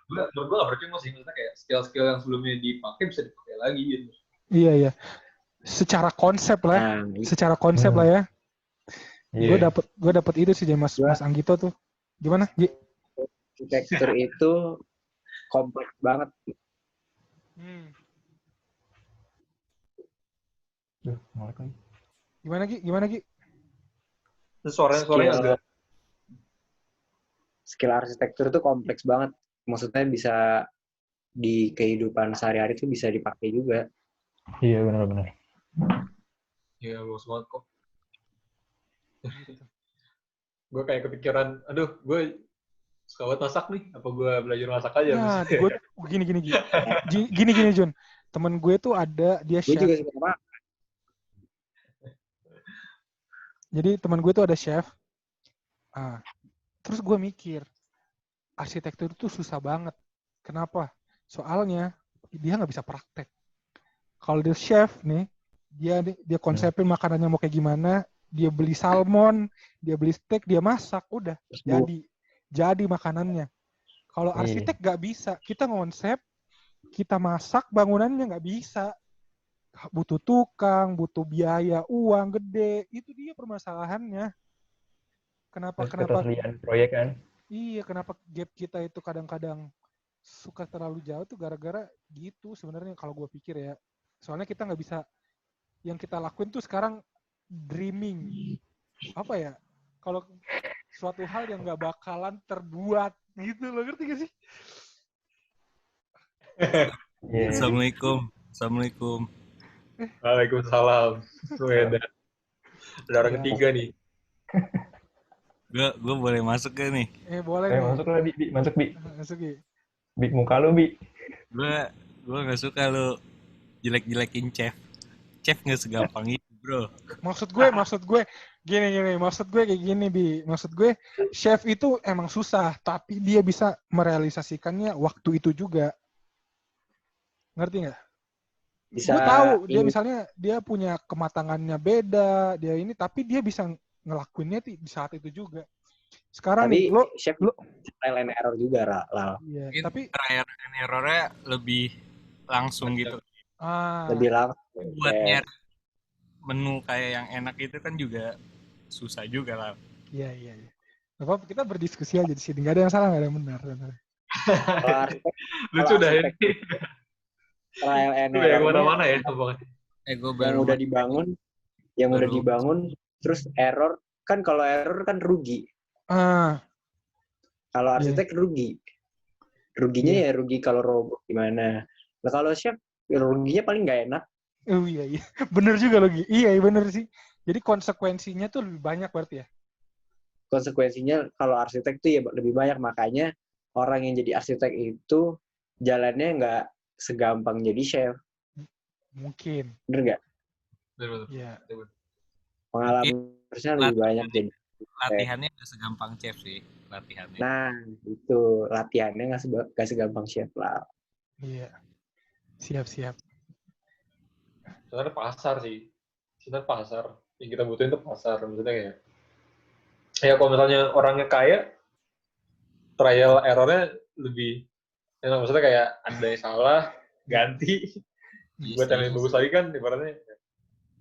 menurut gue gak percuma sih, maksudnya kayak skill-skill yang sebelumnya dipakai bisa dipakai lagi gitu. Iya. Secara konsep lah. Secara konsep lah ya. Yeah. Gue dapet itu sih Mas Anggito tuh. Gimana, Gi? Arsitektur itu kompleks banget. Gimana Gi? Suaranya agak. Skill arsitektur itu kompleks banget. Maksudnya bisa di kehidupan sehari-hari itu bisa dipakai juga. Iya, benar-benar. Iya, bagus banget kok. Gue kayak kepikiran, aduh, gue suka banget masak nih. Apa gue belajar masak aja? Nah, gue gini, Jun. Temen gue tuh ada, dia chef. Gue juga suka masak. Jadi teman gue tuh ada chef. Terus gue mikir, arsitektur itu susah banget. Kenapa? Soalnya dia nggak bisa praktek. Kalau dia chef nih, dia konsepin makanannya mau kayak gimana, dia beli salmon, dia beli steak, dia masak, udah jadi makanannya. Kalau arsitek nggak bisa, kita ngonsep, kita masak bangunannya nggak bisa. Butuh tukang, butuh biaya, uang gede, itu dia permasalahannya. Kenapa ketersediaan proyek kan? Iya, kenapa gap kita itu kadang-kadang suka terlalu jauh tuh gara-gara gitu sebenarnya kalau gue pikir ya. Soalnya kita nggak bisa, yang kita lakuin tuh sekarang dreaming. Apa ya? Kalau suatu hal yang nggak bakalan terbuat gitu, lo ngerti gak sih? Assalamualaikum. Waalaikumsalam. Ada orang ketiga nih. Gue boleh masuk gak nih? Boleh. Masuk lah, Bi. Masuk, Bi. Masuk, Bi. Bi, muka lu, Bi. Gue gak suka lu jelek-jelekin chef. Chef gak segampang itu, bro. Maksud gue gini. Maksud gue kayak gini, Bi. Maksud gue, chef itu emang susah, tapi dia bisa merealisasikannya waktu itu juga. Ngerti nggak? Gue tahu dia misalnya dia punya kematangannya beda, dia ini, tapi dia bisa ngelakuinnya di saat itu juga. Sekarang tapi nih, chef trial and error juga, Lal. Iya, tapi trial and error-nya lebih langsung gitu. Lebih langsung. Buat nyari menu kayak yang enak itu kan juga susah juga lah. Iya. Bapak, kita berdiskusi aja di sini. Gak ada yang salah, gak ada yang benar. Lucu dah ini. Trial and error. Kemana-mana ya. Yang udah dibangun, terus error. Kan kalau error kan rugi. Kalau arsitek rugi. Ruginya ya rugi kalau robot gimana. Nah kalau chef, ruginya paling nggak enak. Oh iya. Bener juga lagi. Iya bener sih. Jadi konsekuensinya tuh lebih banyak berarti ya? Konsekuensinya kalau arsitek tuh ya lebih banyak. Makanya orang yang jadi arsitek itu jalannya nggak segampang jadi chef. Mungkin. Bener nggak? Bener. Iya. Pengalamannya lebih banyak jadi. Latihannya nggak segampang chef sih. Latihannya. Nah, itu latihannya nggak segampang chef lah. Iya. Siap. Sebenarnya pasar sih. Yang kita butuhin itu pasar. Maksudnya kayak, ya kalau misalnya orangnya kaya, trial error-nya lebih enak. Maksudnya kayak ada yang salah, ganti. Buat yang lebih bagus lagi kan, ibaratnya.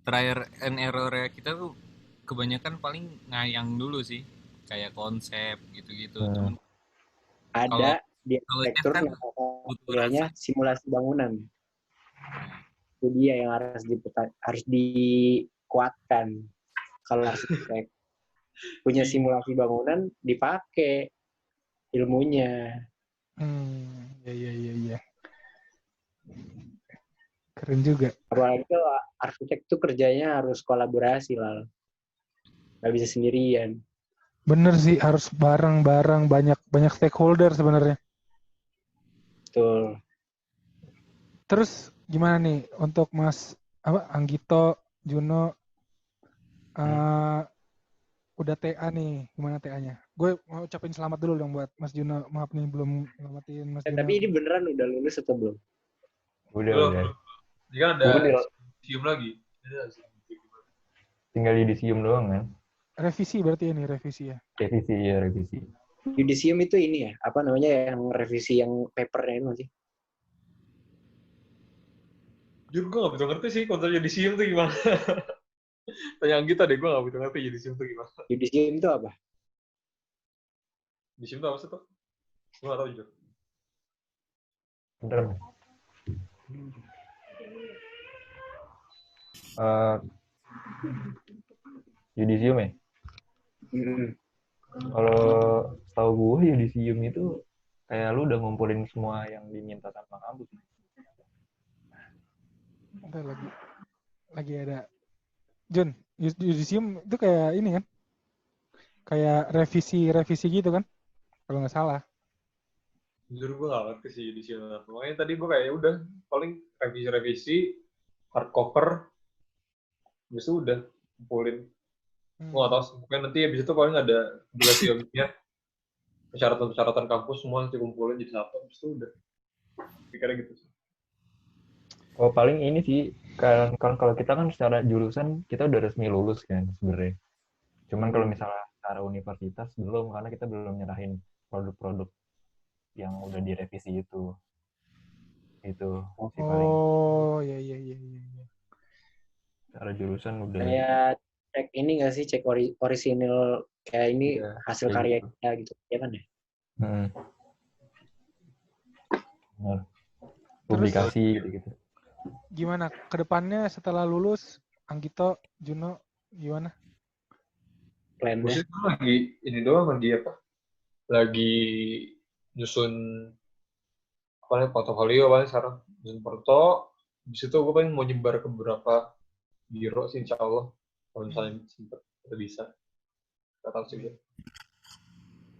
Trial and error-nya kita tuh kebanyakan paling ngayang dulu sih. Kayak konsep gitu-gitu. Ada di arsitektur kan yang simulasi bangunan. Itu dia yang harus dikuatkan. Kalau arsitek punya simulasi bangunan, dipakai ilmunya. Iya. Keren juga. Apalagi kalau arsitek tuh kerjanya harus kolaborasi lah. Nggak bisa sendirian. Bener sih, harus bareng-bareng, banyak stakeholder sebenarnya. Betul. Terus gimana nih untuk Mas Anggito, Juno, udah TA nih, gimana TA-nya? Gue mau ucapin selamat dulu dong buat Mas Juno. Maaf nih belum ngelamatin Mas Juno. Tapi ini beneran udah lulus atau belum? Udah. Ini kan ada Gue sium lagi. tinggal yudisium doang kan. Revisi berarti ini, revisi ya? Revisi. Yudisium itu ini ya, apa namanya yang revisi yang papernya itu sih? Jujur gue gak betul ngerti sih konsep yudisium itu gimana. Tanya Anggita deh, gue gak betul ngerti yudisium itu gimana. Yudisium itu apa? Yudisium itu apa sih tuh? Gue gak tau jujur. Bentar. Yudisium ya? Kalau setahu gue yudisium itu kayak lu udah ngumpulin semua yang diminta sama kampus. Bentar lagi ada Jun, yudisium itu kayak ini kan? Kayak revisi gitu kan? Kalau nggak salah. Jujur gue gak ngerti sih yudisium. Makanya tadi gue kayak udah paling revisi hardcover habis itu udah kumpulin. Gue gak tau, mungkin nanti abis itu paling ada regulasinya persyaratan kampus semua nanti kumpulin jadi satu, habis itu udah pikirnya gitu sih. Oh paling ini sih, kan kalau kita kan secara jurusan kita udah resmi lulus kan sebenarnya. Cuman kalau misalnya secara universitas belum, karena kita belum nyerahin produk-produk yang udah direvisi itu sih paling. Oh iya. Secara jurusan udah. Kayak cek ini nggak sih, cek orisinil kayak ini hasil karya gitu. kita gitu, ya kan ya? Benar. Publikasi gitu. Gimana kedepannya setelah lulus, Anggito, Juno, gimana? Plannya? Gue lagi ini doang lagi nyusun portofolio paling sekarang, nyusun porto. Di situ gue paling mau nyebar ke beberapa biro sih, insya Allah kalau misalnya sempat bisa. Gak tahu sih gue.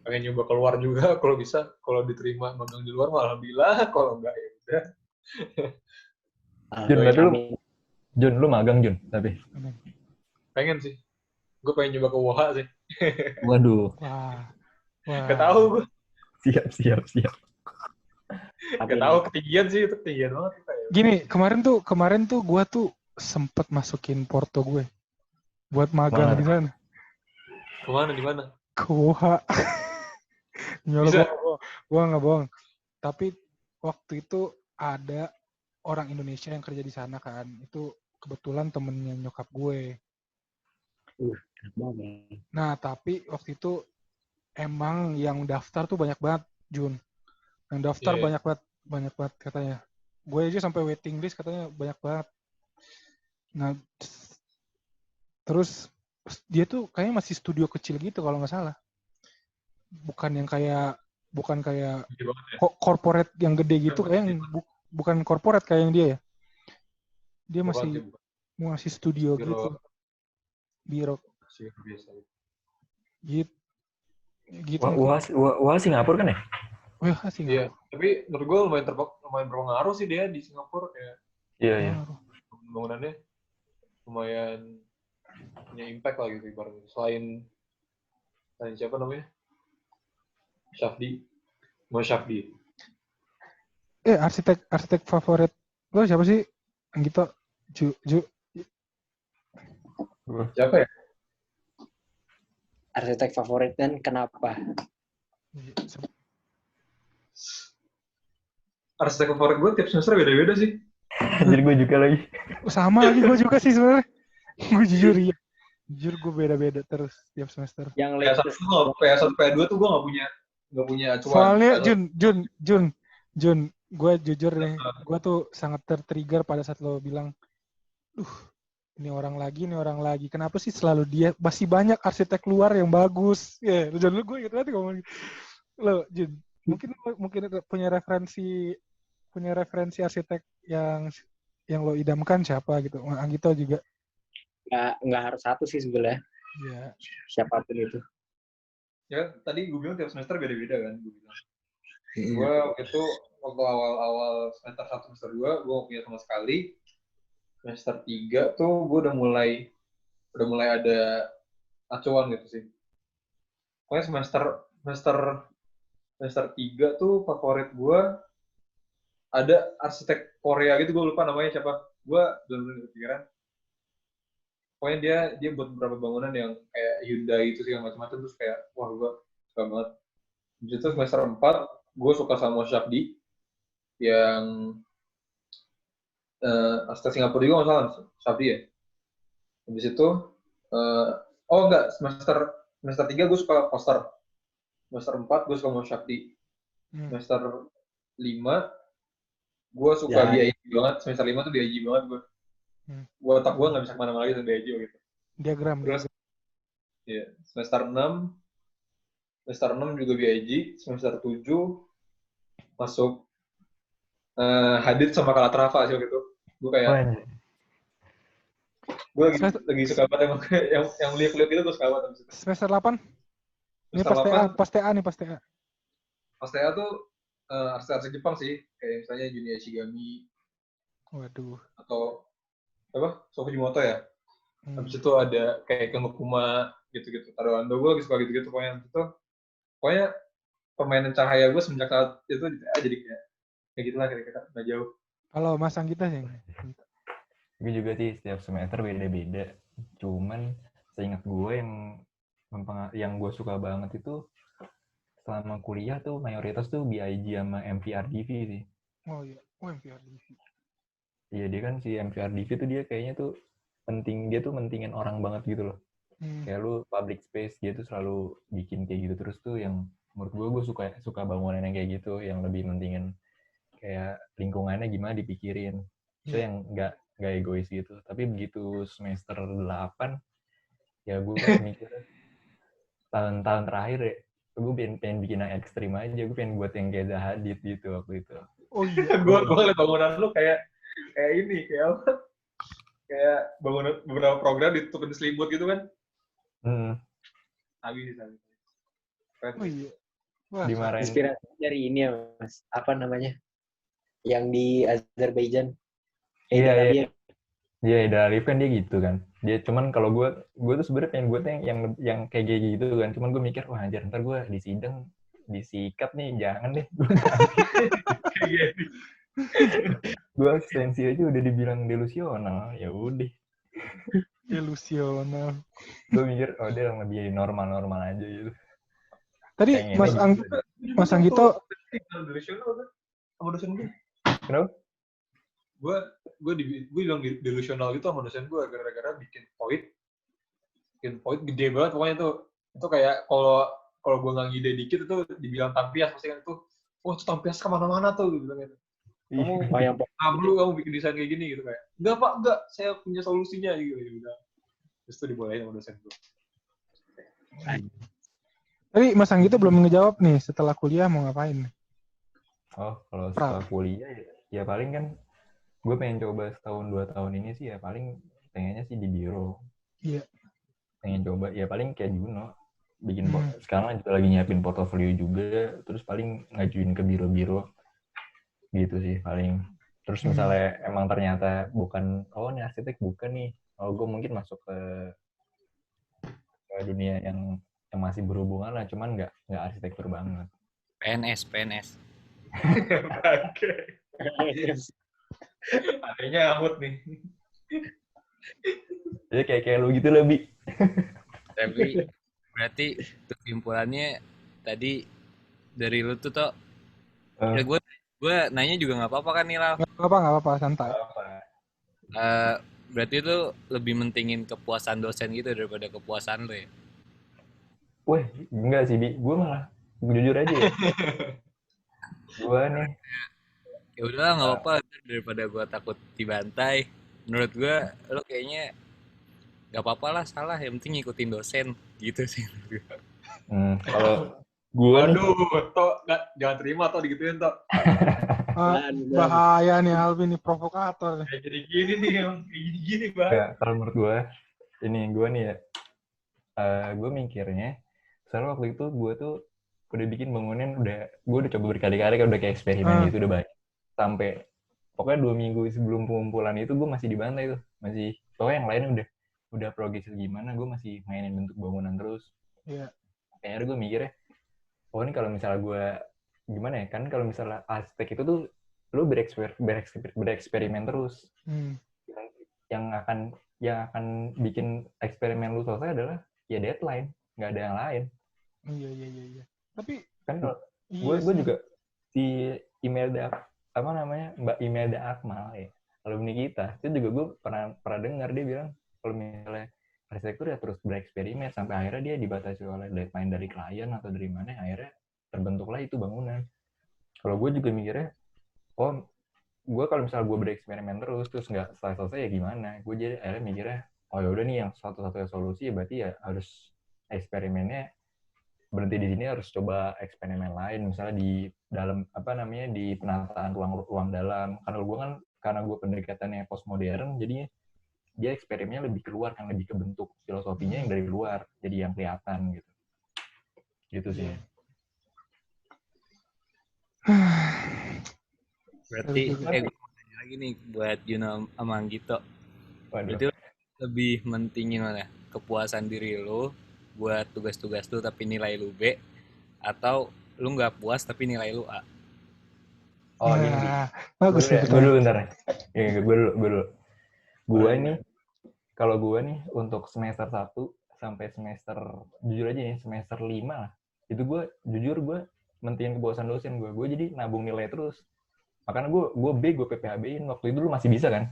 Pengen nyoba keluar juga kalau bisa, kalau diterima magang di luar alhamdulillah, kalau enggak ya udah. Jun, lu magang Jun, tapi pengen sih, gue pengen nyoba ke WOHA sih. Waduh. Wah. Gak tahu gue. Siap. Gak tahu ketinggian sih, itu ketinggian banget. Gini, kemarin tuh gue tuh sempet masukin porto gue buat magang di sana. Kemana, di mana? Ke WOHA. Nyolok gue nggak bohong. Tapi waktu itu ada orang Indonesia yang kerja di sana kan. Itu kebetulan temennya nyokap gue. Nah, tapi waktu itu emang yang daftar tuh banyak banget, Jun. Yang daftar banyak banget katanya. Gue aja sampai waiting list katanya banyak banget. Nah, terus dia tuh kayaknya masih studio kecil gitu kalau nggak salah. Bukan kayak corporate yang gede gitu, kayak bukan corporate kayak yang dia ya. Dia masih studio gitu. Biro. Gitu. Wah Singapura kan ya? Wah, Singapura. Iya, tapi menurut gue lumayan berpengaruh sih dia di Singapura kayak. Iya. Pembangunannya lumayan punya impact lah gitu ibaratnya. Selain siapa namanya? Syafdi. Arsitek favorit lo siapa sih? Anggito, Ju. Siapa ya? Arsitek favorit dan kenapa? Arsitek favorit gue tiap semester beda-beda sih. Jadi gue juga lagi. Sama lagi gue juga sih sebenarnya. Gue jujur gue beda-beda terus tiap semester. Yang PS1, PS2 tuh gue nggak punya acuan. Soalnya Jun, gue jujur nih, gue tuh sangat tertrigger pada saat lo bilang, ini orang lagi. Kenapa sih selalu dia? Masih banyak arsitek luar yang bagus. Ya, jangan lu gue gitu nanti ngomong. Lo, Jun, mungkin punya referensi arsitek yang lo idamkan siapa gitu? Anggito juga. Nggak harus satu sih sebenarnya. Iya. Siapapun itu. Ya, tadi gue bilang tiap semester beda-beda kan. Gue waktu itu, waktu awal semester 1, semester 2, gue gak punya sama sekali. Semester 3 tuh gue udah mulai ada acuan gitu sih. Pokoknya semester 3 tuh favorit gue ada arsitek Korea gitu, gue lupa namanya siapa. Gue belum kepikiran. Pokoknya dia buat beberapa bangunan yang kayak Hyundai itu segala macam-macam, terus kayak wah gue suka banget. Di situ semester 4 gue suka sama Syafdi yang arsitek Singapura juga nggak salah, Syafdi ya. Habis itu enggak, semester 3 gue suka Foster. Semester 4 gue suka sama Syafdi. Semester 5 gue suka BIG banget. Semester 5 tuh BIG banget gue. Otak gue nggak bisa kemana-mana lagi sama BIG gitu. Diagram. Terus ya, semester 6 juga BIG. Semester 7 masuk Hadid sama Calatrava sih gitu. Gue kayak gue lagi suka banget emang yang lihat-lihat itu gue suka banget. Semester 8? Ini pas TA nih. Pas TA tuh arsitek Jepang sih, kayak misalnya Junya Ishigami. Waduh. Atau apa? Fujimoto ya. Habis itu ada kayak Kenokuma gitu-gitu. Taro Ando, gue lagi suka gitu-gitu pokoknya. Pokoknya permainan cahaya gue semenjak saat itu jadi kayak gitulah kira-kira, nggak jauh. Kalau Mas Anggita sih? Gue juga sih setiap semester beda-beda. Cuman seingat gue yang gue suka banget itu selama kuliah tuh mayoritas tuh BIG sama MVRDV sih. Oh iya, MVRDV. Iya, dia kan si MVRDV tuh dia kayaknya tuh mentingin orang banget gitu loh. Kayak lu public space dia tuh selalu bikin kayak gitu terus tuh, yang menurut gue suka bangunan yang kayak gitu, yang lebih mentingin kayak lingkungannya gimana dipikirin. Itu yang nggak egois gitu. Tapi begitu semester 8 ya gue mikir tahun-tahun terakhir ya, gue pengen bikin yang ekstrim aja. Gue pengen buat yang kayak Hadid gitu waktu itu. Oh iya. gue ngeliat bangunan lu kayak ini, kayak apa? Kayak bangunan beberapa program ditutupin selimut gitu kan? Sabi. Oh iya. Wah, inspirasi dari ini ya Mas. Apa namanya? Yang di Azerbaijan. Iya. Iya, dari kan dia gitu kan. Dia cuman kalau gue tuh sebenarnya pengen buat yang kayak gitu kan. Cuman gue mikir, wah anjir, ntar gue di sidang disikat nih, jangan deh. Gue asistensi aja udah dibilang delusional, ya udah. Delusional. Gue mikir, oh dia lebih normal aja gitu. Tadi Mas Anggito delusional kan? Sama dosen gue. Kenapa? Gue bilang delusional gitu sama dosen gue gara-gara bikin point gede banget pokoknya itu kayak kalau gue nggak ngide dikit itu dibilang tampias pasti kan itu itu tampias kemana-mana tuh gitu kan. Kamu bikin desain kayak gini gitu kayak enggak saya punya solusinya gitu udah. Terus itu dibolehin sama dosen gue. Tadi Mas Anggito belum ngejawab nih, setelah kuliah mau ngapain? Oh, kalau setelah kuliah ya paling kan gue pengen coba setahun 2 tahun ini sih ya paling pengennya sih di biro. Iya. Pengen coba ya paling kayak Juno bikin sekarang juga lagi nyiapin portofolio juga, terus paling ngajuin ke biro-biro gitu sih paling. Terus misalnya emang ternyata bukan nih arsitek bukan nih, gue mungkin masuk ke dunia yang masih berhubungan lah, cuman nggak arsitektur banget. PNS. Adanya Ahmad nih. Jadi kayak lu gitu lebih. Tapi berarti kesimpulannya tadi dari lu tuh toh. Ya gue nanya juga nggak apa-apa kan nih Lal? Nggak apa-apa santai. Berarti itu lebih mentingin kepuasan dosen gitu daripada kepuasan lu ya? Wah, enggak sih, Bi. Gue malah jujur aja ya. Gue nih. Ya udahlah nggak apa-apa, daripada gue takut dibantai. Menurut gue lo kayaknya nggak apa-apa lah salah, yang penting ngikutin dosen gitu sih. Kalau gue jangan terima toh digituin toh. Bahaya nih Alvin nih, provokator. Kayak jadi gini nih, gini Bang. Ya, kalau menurut gue nih ya, gue mikirnya soalnya waktu itu gue tuh udah bikin bangunan, gue udah coba berkali-kali kan, udah kayak eksperimen gitu, udah banyak. Sampai pokoknya 2 minggu sebelum pengumpulan itu gue masih dibantai tuh, pokoknya yang lain udah progresif gimana, gue masih mainin bentuk bangunan terus. Iya. Akhirnya gue mikirnya, oh ini kalau misalnya gue gimana ya, kan kalau misalnya arsitek itu tuh lu bereksperimen terus. Yang akan bikin eksperimen lu selesai adalah ya deadline, nggak ada yang lain. Iya. Tapi kan kalau gue juga si Mbak Imelda Akmal ya, alumni kita, itu juga gue pernah dengar dia bilang kalau misalnya arsitektur ya terus bereksperimen sampai akhirnya dia dibatasi oleh deadline dari klien atau dari mana, akhirnya terbentuklah itu bangunan. Kalau gue juga mikirnya, oh gue kalau misalnya gue bereksperimen terus nggak selesai ya gimana, gue jadi akhirnya mikirnya, oh ya udah nih yang satu-satunya solusi ya berarti ya harus eksperimennya berhenti di sini, harus coba eksperimen lain, misalnya di dalam di penataan ruang dalam. Karena gue pendekatannya postmodern, jadinya dia eksperimennya lebih keluar, kan lebih ke bentuk filosofinya yang dari luar, jadi yang kelihatan gitu sih. Berarti gue mau tanya lagi nih buat Juno sama Anggito. Berarti lebih mentingin mana? Kepuasan diri lo buat tugas-tugas lu tapi nilai lu B, atau lu nggak puas tapi nilai lu A? Oh gini, bagus nih. Gue dulu bentar ya. Gue dulu. Gue nih, kalau gue nih untuk semester 1 sampai semester, jujur aja nih, semester 5 lah, itu gue mentingin kepuasan dosen gue jadi nabung nilai terus. Makanya gue B, gue PPHB-in. Waktu itu dulu masih bisa kan,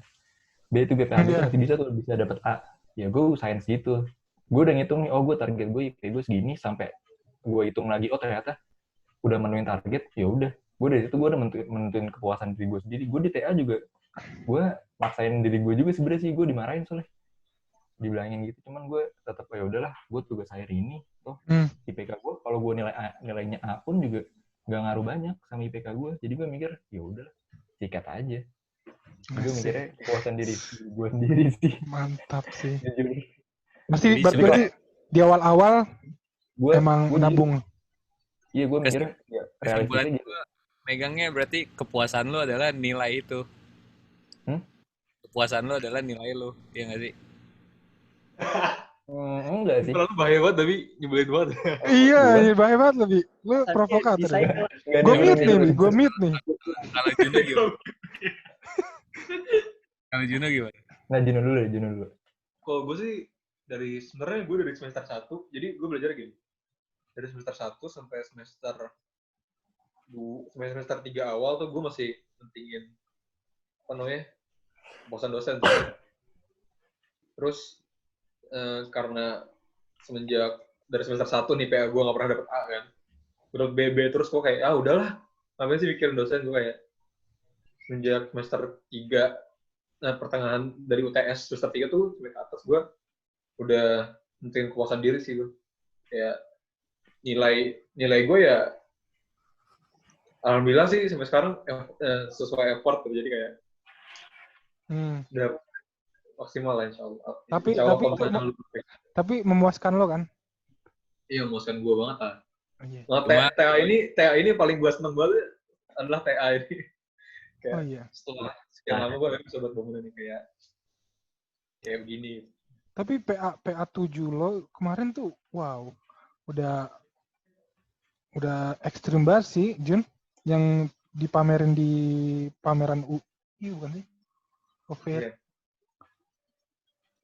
B itu PPHB masih bisa dapat A. Ya gue usahain segitu. Gue udah ngitung nih, oh gue target gue segini, sampai gue hitung lagi, oh ternyata udah menuin target, ya udah. Gue dari situ gue udah menentuin kepuasan diri gue sendiri. Gue di TA juga, gue maksain diri gue juga sebenarnya sih. Gue dimarahin soalnya, dibilangin gitu, cuman gue tetap ya udahlah, gue tugas akhir ini tuh IPK gue, kalau gue nilainya A pun juga nggak ngaruh banyak sama IPK gue. Jadi gue mikir ya udahlah, sikat aja. Gue mikirnya kepuasan diri gue sendiri sih. Mantap sih. Berarti di awal-awal gue emang nabung. Iya, gue mikirnya ya, kesimpulan gue megangnya berarti kepuasan lo adalah nilai itu. Kepuasan lo adalah nilai lo, iya nggak sih? Enggak sih. Terlalu bahaya banget tapi nyebelin banget. Iya, bahaya banget lebih. Lu provokator. Gue meet nih. Kalau Juno gimana? Kalau Juno gimana? Nah, Juno dulu. Kalau gue sih sebenarnya gue dari semester 1, jadi gue belajar gini. Dari semester 1 sampai semester 3 awal tuh gue masih pentingin kepuasan dosen tuh. Terus karena semenjak dari semester 1 nih PA gue gak pernah dapet A kan, gue dapet BB terus gue kayak udahlah, ngapain sih mikirin dosen. Gue kayak semenjak semester 3, pertengahan dari UTS semester 3 tuh sampai ke atas, gue udah pentingin kepuasan diri sih gue. Kayak nilai gue ya alhamdulillah sih sampai sekarang sesuai effort tuh, jadi kayak udah maksimal lah insyaallah. Tapi memuaskan lo kan? Iya, memuaskan gue banget lah. Nah, TA ini paling gue seneng banget adalah TA ini. Kayak setelah sekian lama gue bisa buat bangunan ini kayak begini. Tapi PA 7 lo kemarin tuh wow, udah ekstrim banget sih, Jun, yang dipamerin di pameran UI bukan sih? Iya.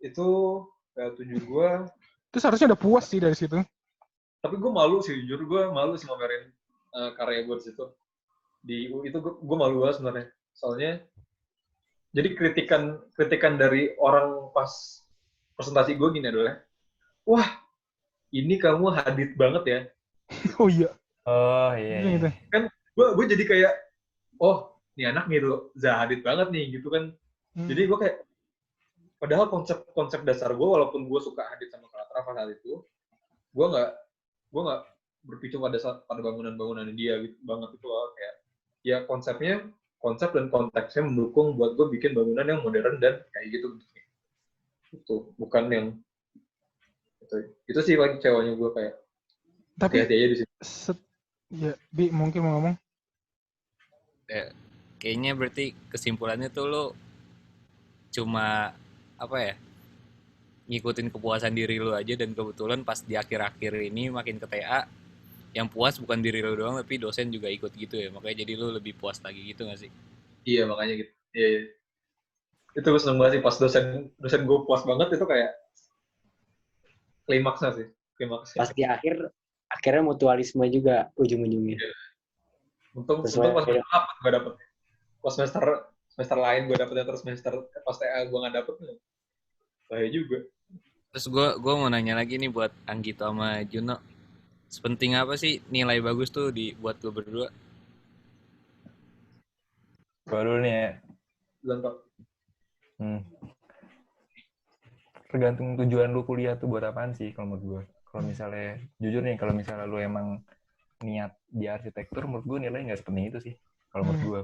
Itu PA 7 gue. Terus harusnya udah puas sih dari situ. Tapi gue malu sih, jujur gue malu sih pamerin karya gue di situ. Di UI itu gue malu banget sebenarnya. Soalnya jadi kritikan dari orang pas presentasi gue gini adalah, wah ini kamu hadit banget ya. Oh iya. Oh iya. Kan gue jadi kayak, oh ini anak gitu Zahadit banget nih gitu kan. Jadi gue kayak, padahal konsep dasar gue, walaupun gue suka Hadid sama Kalatra pas saat itu, gue nggak berpicu pada bangunan-bangunan dia gitu banget itu loh. Kayak ya konsep dan konteksnya mendukung buat gue bikin bangunan yang modern dan kayak gitu bentuknya. Itu bukan yang itu sih paling ceweknya gue kayak. Tapi hati-hati aja di situ. Ya, Bi mungkin mau ngomong. Kayaknya berarti kesimpulannya tuh lo cuma ngikutin kepuasan diri lu aja, dan kebetulan pas di akhir-akhir ini makin ke TA, yang puas bukan diri lu doang tapi dosen juga ikut gitu ya, makanya jadi lu lebih puas lagi gitu nggak sih? Iya makanya gitu. Iya. Itu gue seneng banget sih pas dosen gue puas banget, itu kayak klimaksnya sih. Pas di akhirnya mutualisme juga ujung-ujungnya. Iya. Untung pas semester apa gue dapet. Pas semester lain gue dapetnya, terus semester pas TA gue nggak dapet. Bahaya juga. Terus gue mau nanya lagi nih buat Anggito sama Juno, sepenting apa sih nilai bagus tuh buat lo berdua? Gue dulu nih ya. Tergantung tujuan lu kuliah tuh buat apaan sih kalau menurut gue. Kalau misalnya, jujur nih, kalau misalnya lu emang niat di arsitektur, menurut gue nilai nggak sepenting itu sih. Kalau menurut gue,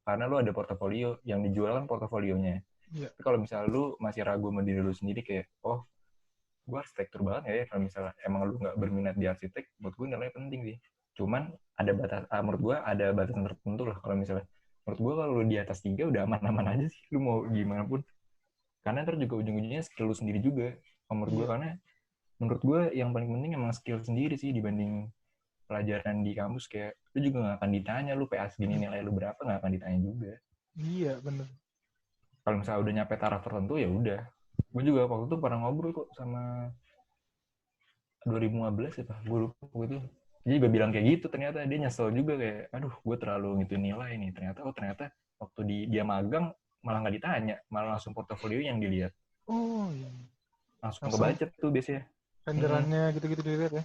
karena lu ada portofolio, yang dijual kan portofolionya. Yeah. Tapi kalau misalnya lu masih ragu sama diri lu sendiri kayak, oh, gue arsitektur banget ya, kalau misalnya emang lu nggak berminat di arsitek, menurut gue nilai penting sih. Cuman ada menurut gue ada batasan tertentu lah. Kalau misalnya, menurut gue kalau lu di atas 3 udah aman-aman aja sih, lu mau gimana pun. Karena ntar juga ujung-ujungnya skill lu sendiri juga. Menurut gue, karena menurut gue yang paling penting emang skill sendiri sih dibanding pelajaran di kampus. Kayak lu juga nggak akan ditanya lu PA segini nilai lu berapa, nggak akan ditanya juga. Iya bener. Kalau misalnya udah nyampe taraf tertentu ya udah. Gue juga waktu itu pernah ngobrol kok sama 2015 ya Pak, gue lupa gitu. Dia juga bilang kayak gitu, ternyata dia nyesel juga kayak, aduh gue terlalu ngituin nilai nih. Ternyata waktu dia magang malah nggak ditanya, malah langsung portofolio yang dilihat. Oh iya. Langsung kebaca tuh biasanya. Renderannya gitu-gitu dilihat ya.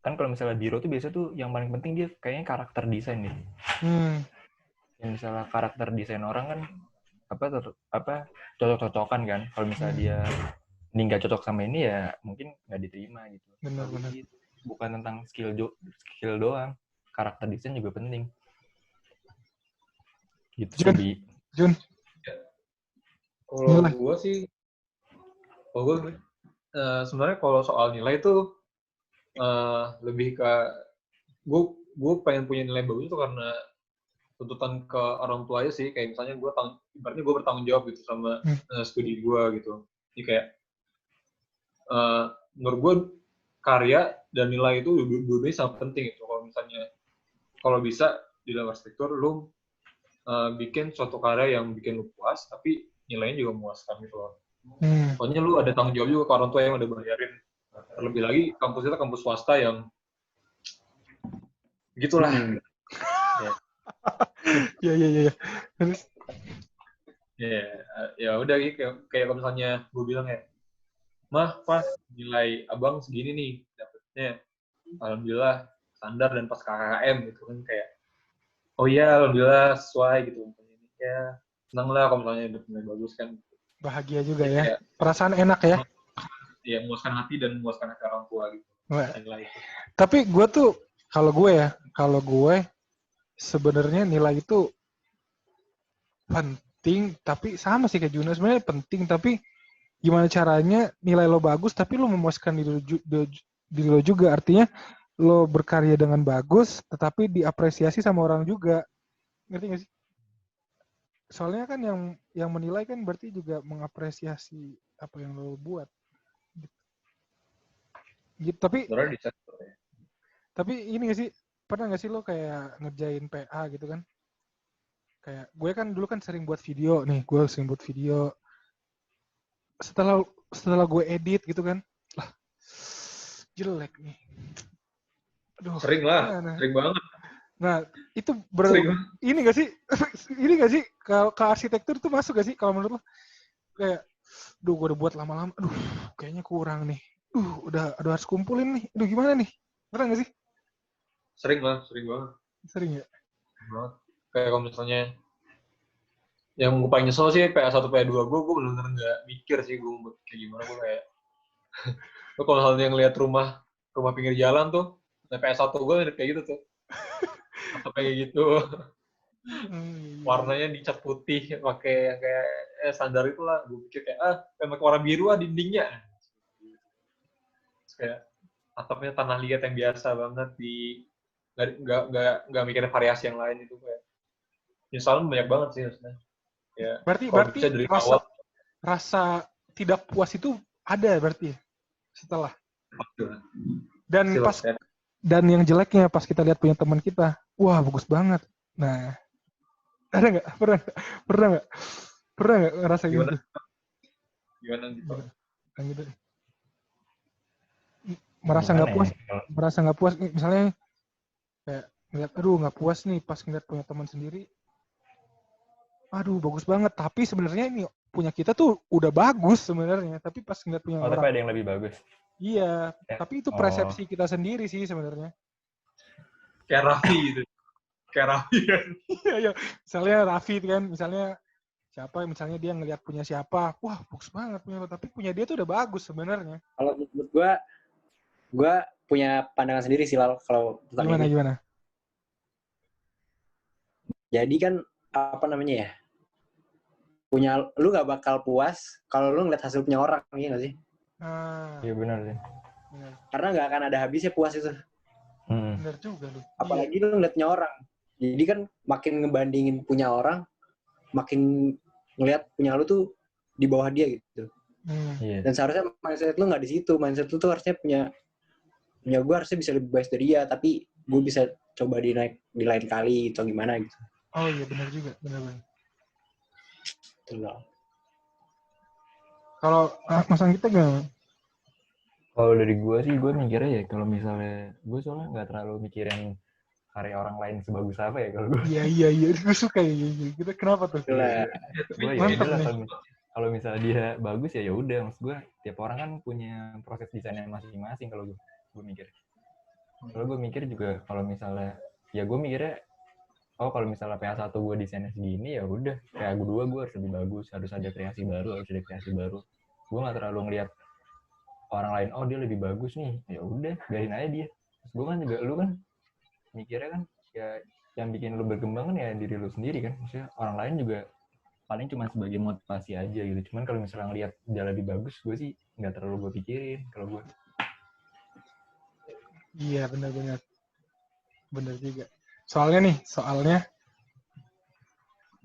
Kan kalau misalnya biro tuh biasa tuh yang paling penting dia kayaknya karakter desain nih. Yang misalnya karakter desain orang kan apa cocok-cocokan kan. Kalau misalnya dia ini nggak cocok sama ini ya mungkin nggak diterima gitu. Benar-benar. Bukan tentang skill doang, karakter desain juga penting. Gitu sih. Jun. Kalau gue sih, sebenarnya kalau soal nilai itu lebih ke gue pengen punya nilai bagus itu karena tuntutan ke orang tua aja sih. Kayak misalnya ibaratnya gue bertanggung jawab gitu sama studi gue gitu. Jadi kayak menurut gue karya dan nilai itu dua-duanya sangat penting itu. Kalau bisa di dalam arsitektur lu bikin suatu karya yang bikin lu puas tapi nilainya juga memuaskan gitu loh. Soalnya lu ada tanggung jawab juga ke orang tua yang udah bayarin. Terlebih lagi kampus kita kampus swasta yang gitulah. Iya. Terus ya udah gitu kayak kalau misalnya gue bilang ya, mah pas nilai abang segini nih dapetnya, alhamdulillah standar dan pas KKM gitu kan, kayak oh iya alhamdulillah sesuai gitu ya, seneng lah kalau misalnya nilai bagus kan, bahagia juga ya, kayak, perasaan enak ya. Iya, memuaskan hati dan memuaskan hati orang tua gitu. Tapi gue tuh kalau gue sebenarnya nilai itu penting, tapi sama sih kayak Juno, sebenarnya penting, tapi gimana caranya nilai lo bagus tapi lo memuaskan diri lo juga, artinya lo berkarya dengan bagus tetapi diapresiasi sama orang juga, ngerti gak sih? Soalnya kan yang menilai kan berarti juga mengapresiasi apa yang lo buat gitu. Tapi ini gak sih, pernah gak sih lo kayak ngerjain PA gitu kan, kayak gue kan dulu kan sering buat video nih, setelah gue edit gitu kan, lah jelek nih, aduh, sering banget. Nah itu ini gak sih ke arsitektur tuh masuk gak sih kalau menurut lo, kayak gue udah buat lama-lama, kayaknya kurang nih, udah harus kumpulin nih, gimana nih, pernah gak sih? Sering banget. Sering ya? Kayak kalau misalnya yang gue paling nyesel sih PA1, PA2 gue bener-bener gak mikir sih gue kayak gimana. Gue kayak lo kalau misalnya ngeliat rumah pinggir jalan tuh, nah PA1 gue kayak gitu tuh, atau kayak gitu warnanya dicat putih pakai kayak standar itulah, gue pikir kayak pakai warna biru dindingnya, terus kayak atapnya tanah liat yang biasa banget, nggak mikirin variasi yang lain, itu kayak nyesalin banyak banget sih maksudnya. Ya, berarti dari rasa tidak puas itu Ada berarti setelah. Pasti. Dan yang jeleknya pas kita lihat punya teman kita, wah bagus banget. Nah, ada nggak? Pernah nggak ngerasa gitu? Gimana gitu? Gitu. Merasa nggak puas, misalnya kayak ngeliat, aduh nggak puas nih pas ngeliat punya teman sendiri. Aduh bagus banget, tapi sebenarnya ini punya kita tuh udah bagus sebenarnya, tapi pas ngeliat punya orang. Tapi ada yang lebih bagus. Iya, tapi itu persepsi kita sendiri sih sebenarnya. Kayak Raffi gitu. Kayak Raffi kan. Iya, misalnya Raffi kan, misalnya dia ngelihat punya siapa, wah bagus banget punya, tapi punya dia tuh udah bagus sebenarnya. Kalau menurut gue punya pandangan sendiri sih kalau tentang ini. Gimana? Jadi kan lu nggak bakal puas kalau lu ngeliat hasil punya orang, iya nggak sih? Iya benar sih. Karena nggak akan ada habisnya puas itu. Benar juga lu. Apalagi lu ngeliatnya orang. Jadi kan makin ngebandingin punya orang, makin ngeliat punya lu tuh di bawah dia gitu. Dan seharusnya mindset lu nggak di situ. Mindset lu tuh harusnya punya gue harusnya bisa lebih baik dari dia, tapi gue bisa coba di lain kali atau gimana gitu. Oh iya benar juga, benar. Betul. Kalau Mas Anggita gimana? Kalau dari gue sih, gue mikirnya ya kalau misalnya gue soalnya nggak terlalu mikirin karya orang lain sebagus apa ya kalau gue. Iya, gue suka ya gitu. Kenapa tuh? Gue ya kalau misalnya dia bagus ya udah, maksud gue tiap orang kan punya proses desainnya masing-masing kalau gue mikir. Kalau gue mikir juga kalau misalnya ya gue mikirnya kalau misalnya PA1 gue desainnya segini ya udah PA2 gue harus lebih bagus, harus ada kreasi baru. Gue nggak terlalu ngelihat orang lain dia lebih bagus nih, ya udah biarin aja dia. Terus gue kan juga, lu kan mikirnya kan ya yang bikin lu berkembang kan ya diri lu sendiri kan, maksudnya orang lain juga paling cuma sebagai motivasi aja gitu. Cuman kalau misalnya ngelihat dia lebih bagus, gue sih nggak terlalu gue pikirin kalau gue. Iya benar juga. Soalnya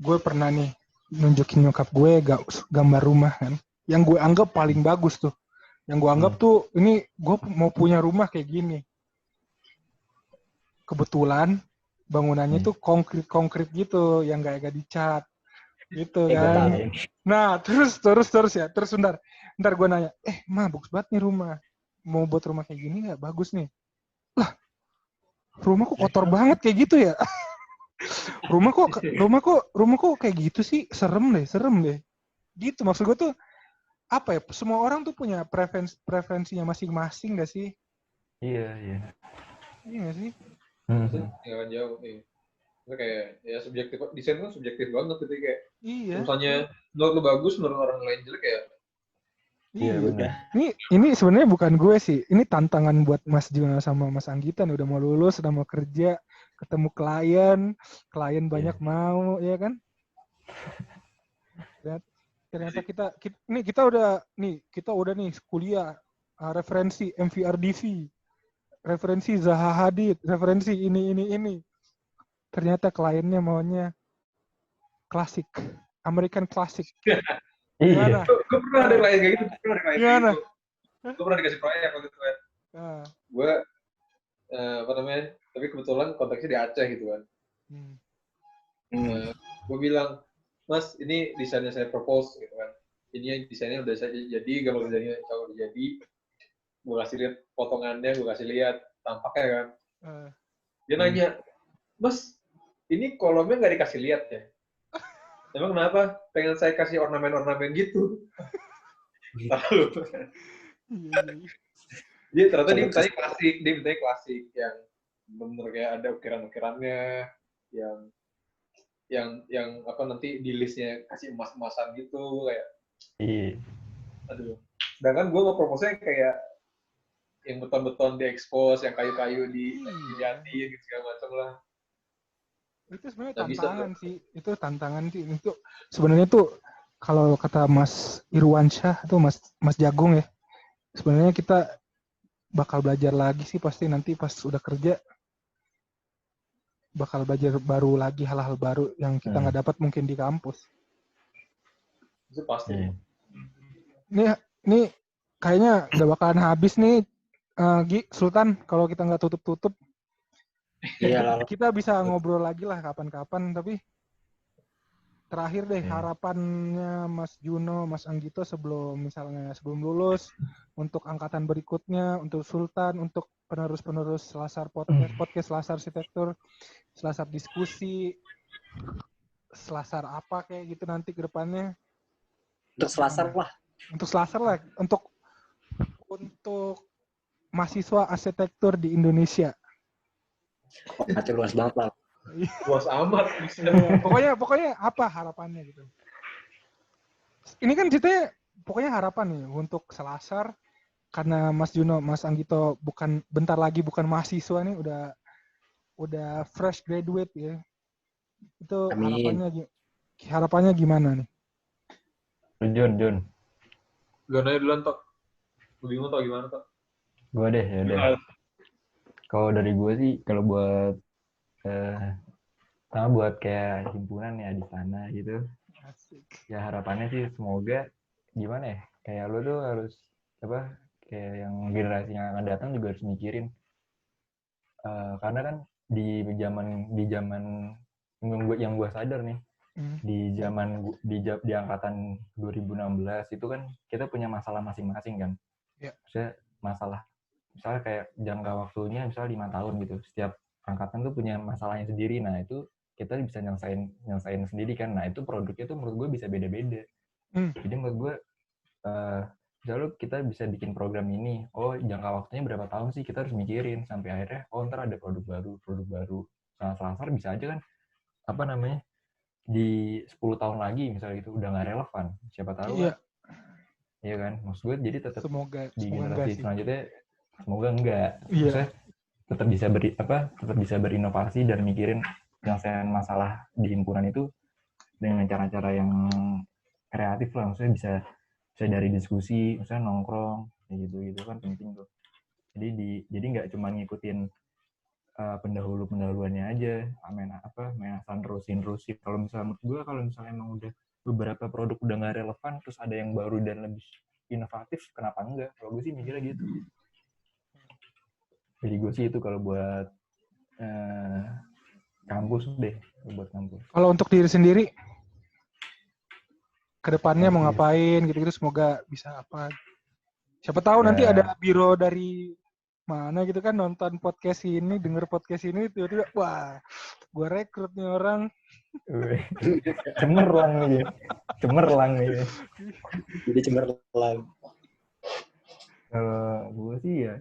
gue pernah nih nunjukin nyokap gue gambar rumah kan, yang gue anggap paling bagus tuh. Yang gue anggap tuh ini gue mau punya rumah kayak gini. Kebetulan bangunannya tuh konkret gitu, yang gak dicat gitu kan. Nah terus ya, bentar gue nanya, Ma bagus banget nih rumah, mau buat rumah kayak gini nggak? Bagus nih. Lah rumah kok kotor banget kayak gitu ya? rumah kok kayak gitu sih, serem deh gitu. Maksud gue tuh apa ya, semua orang tuh punya preferensinya masing-masing gak sih? Iya gak sih? Jangan jauh nih. Itu kayak ya subjektif, desain kan subjektif banget gitu kayak. Iya. Misalnya menurut lu bagus, menurut orang lain jelek ya. Iya udah. Ini sebenarnya bukan gue sih. Ini tantangan buat Mas Juna sama Mas Anggita nih, udah mau lulus, udah mau kerja, ketemu klien banyak mau, ya kan? Ternyata kita udah nih kuliah, referensi MVRDV, referensi Zaha Hadid, referensi ini. Ternyata kliennya maunya klasik, American klasik. Iya. Gue pernah ada klien kayak gitu. Gimana? Gue pernah dikasih proyek waktu itu kan. Gue tapi kebetulan konteksnya di Aceh gitu kan. Gue bilang, Mas, ini desainnya saya propose gitu kan. Ini desainnya udah saya jadi, gambar desainnya udah jadi. Gue kasih lihat potongannya, gue kasih lihat tampaknya kan. Dia nanya, Mas, ini kolomnya nggak dikasih lihat ya? Emang kenapa? Pengen saya kasih ornamen-ornamen gitu. Lalu, dia ternyata dia mintanya klasik yang bener kayak ada ukiran-ukirannya, yang apa nanti di listnya kasih emas-emasan gitu kayak. Aduh. Sedangkan gue mau promosinya kayak yang beton-beton diekspos, yang kayu-kayu diganti gitu segala macam lah. Itu sebenarnya tantangan sih. Itu sebenarnya tuh kalau kata Mas Irwansyah atau Mas Jagung ya, sebenarnya kita bakal belajar lagi sih pasti nanti pas udah kerja, bakal belajar baru lagi, hal-hal baru yang kita nggak dapat mungkin di kampus. Itu pasti. Nih kayaknya udah bakalan habis nih, Gi, Sultan, kalau kita nggak tutup-tutup. Iya, Kita bisa ngobrol lagi lah kapan-kapan, tapi terakhir deh harapannya Mas Juno, Mas Anggito sebelum lulus, untuk angkatan berikutnya, untuk Sultan, untuk penerus-penerus Selasar podcast Selasar Arsitektur, Selasar diskusi, Selasar apa kayak gitu nanti ke depannya. Untuk Selasar lah. Untuk Selasar lah, untuk mahasiswa arsitektur di Indonesia. Nanti luas banget lah. Luas amat. Pokoknya apa harapannya gitu. Ini kan ceritanya pokoknya harapan nih untuk Selasar, karena Mas Juno, Mas Anggito bentar lagi bukan mahasiswa nih, udah fresh graduate ya. Itu harapannya gimana nih? Jun. Gue nanya duluan, Tok. Lu bingung, Tok, gimana, Tok? Gue deh, ya udah. Kalau dari gue sih, kalau buat sama buat kayak himpunan ya di sana gitu. Ya harapannya sih semoga gimana ya, kayak lu tuh harus kayak yang generasi yang akan datang juga harus mikirin, karena kan di zaman yang gue sadar nih, di angkatan 2016 itu kan kita punya masalah masing-masing kan. Maksudnya misalnya kayak jangka waktunya misalnya 5 tahun gitu, setiap angkatan tuh punya masalahnya sendiri. Nah itu kita bisa nyelesain sendiri kan. Nah itu produknya tuh menurut gue bisa beda-beda. Jadi menurut gue misalnya kita bisa bikin program ini, jangka waktunya berapa tahun sih, kita harus mikirin sampai akhirnya ntar ada produk baru. Nah Selasar bisa aja kan di 10 tahun lagi misalnya gitu udah nggak relevan, siapa tahu kan. Iya kan, maksud gue jadi tetap di generasi selanjutnya semoga enggak, maksudnya tetap bisa berinovasi dan mikirin penyelesaian masalah di himpunan itu dengan cara-cara yang kreatif lah, maksudnya bisa dari diskusi, misalnya nongkrong kayak gitu kan penting tuh. Jadi nggak cuma ngikutin pendahuluannya aja, main asal terusin. Kalau misalnya menurut gue, kalau misalnya emang udah beberapa produk udah nggak relevan, terus ada yang baru dan lebih inovatif, kenapa enggak? Kalau gue sih mikirnya gitu. Jadi gue sih itu kalau buat kampus deh, buat kampus. Kalau untuk diri sendiri, kedepannya mau ngapain gitu-gitu, semoga bisa apa. Siapa tahu nanti ada biro dari mana gitu kan, nonton podcast ini, denger podcast ini, tiba-tiba wah, gue rekrut nih orang. cemerlang nih. Jadi cemerlang. Kalau gue sih ya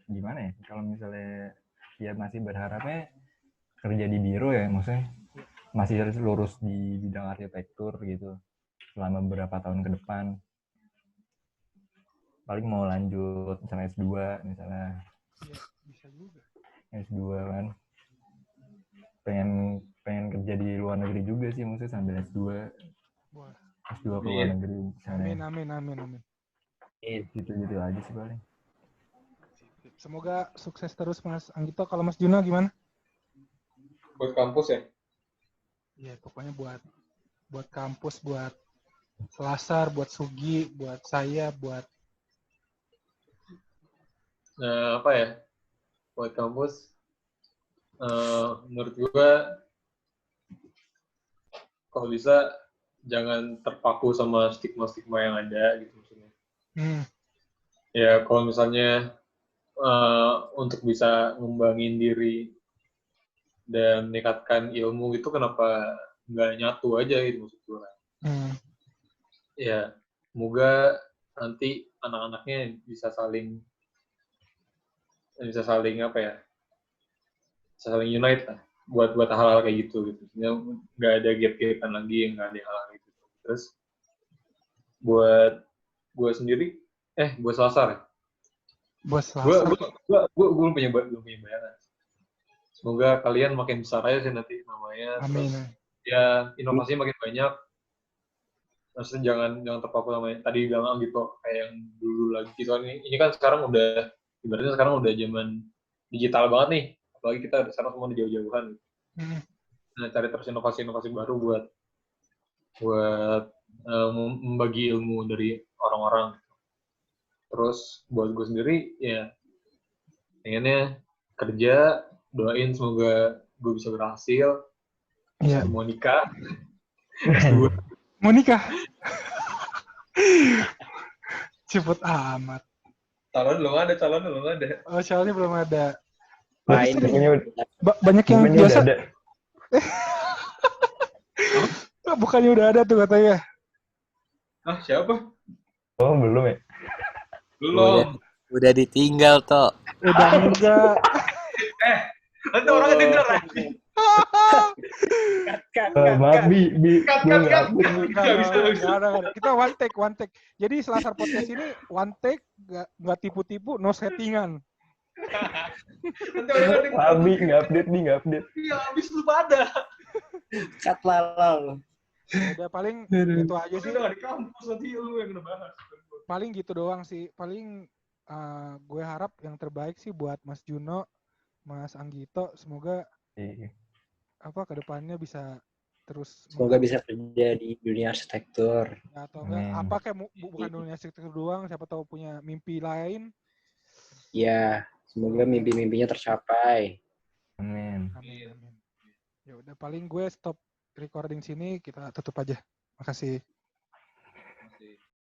gimana ya, kalau misalnya ya masih berharapnya kerja di biro ya, maksudnya masih harus lurus di bidang arsitektur gitu selama beberapa tahun ke depan. Paling mau lanjut misalnya S2 misalnya. Iya, bisa juga. S2 kan. Pengen kerja di luar negeri juga sih, maksudnya sambil S2. Wah. S2 ke luar negeri misalnya. Amin. Gitu aja sih paling. Semoga sukses terus Mas Anggito. Kalau Mas Juno gimana? Buat kampus ya? Iya, pokoknya buat kampus, buat Selasar, buat Sugi, buat saya, buat apa ya? Buat kampus, menurut gue kalau bisa jangan terpaku sama stigma-stigma yang ada gitu maksudnya. Ya kalau misalnya untuk bisa ngembangin diri dan meningkatkan ilmu gitu, kenapa nggak nyatu aja gitu maksud gue. Ya semoga nanti anak-anaknya bisa saling unite lah buat hal-hal kayak gitu. Nggak ada gap-gapan lagi, nggak ada hal-hal gitu. Terus buat gue sendiri, buat Selasar ya. Gue belum punya bayangan. Semoga kalian makin besar aja sih nanti namanya. Amin. Terus, ya inovasinya makin banyak. Maksudnya jangan terpaku sama tadi bilang gitu kayak yang dulu lagi gitu. Ini kan sekarang ibaratnya sekarang udah zaman digital banget nih. Apalagi kita sekarang semua di jauh-jauhan. Nah, cari terus inovasi-inovasi baru buat membagi ilmu dari orang-orang. Terus buat gue sendiri ya pengennya kerja, doain semoga gue bisa berhasil, Iya. mau nikah. Mau nikah? Cepet amat. Calon belum ada. Oh, calonnya belum ada. Lain Banyak yang bukannya biasa. udah ada. Bukannya udah ada tuh katanya. Ah, siapa? Oh, belum ya? Belum. Udah ditinggal toh. Udah enggak. Nanti orangnya denger lagi. Maaf, Bi. Gue nggak update, Bi. Nggak bisa. Nggak ada. Kita one take. Jadi Selasar Podcast ini one take, nggak tipu-tipu, no settingan. Nanti orangnya denger. Maaf, Bi. Nggak update. Iya, habis lu pada. cut lalau. Udah paling gitu aja sih. Udah nggak di kampus, nanti lu yang ngebahas. Paling gitu doang sih. Paling gue harap yang terbaik sih buat Mas Juno, Mas Anggito. Semoga kedepannya bisa terus. Semoga bisa kerja di dunia arsitektur. Atau enggak kayak bukan dunia arsitektur doang. Siapa tahu punya mimpi lain. Ya, semoga mimpi-mimpinya tercapai. Amin. Ya udah paling gue stop recording sini, kita tutup aja. Makasih.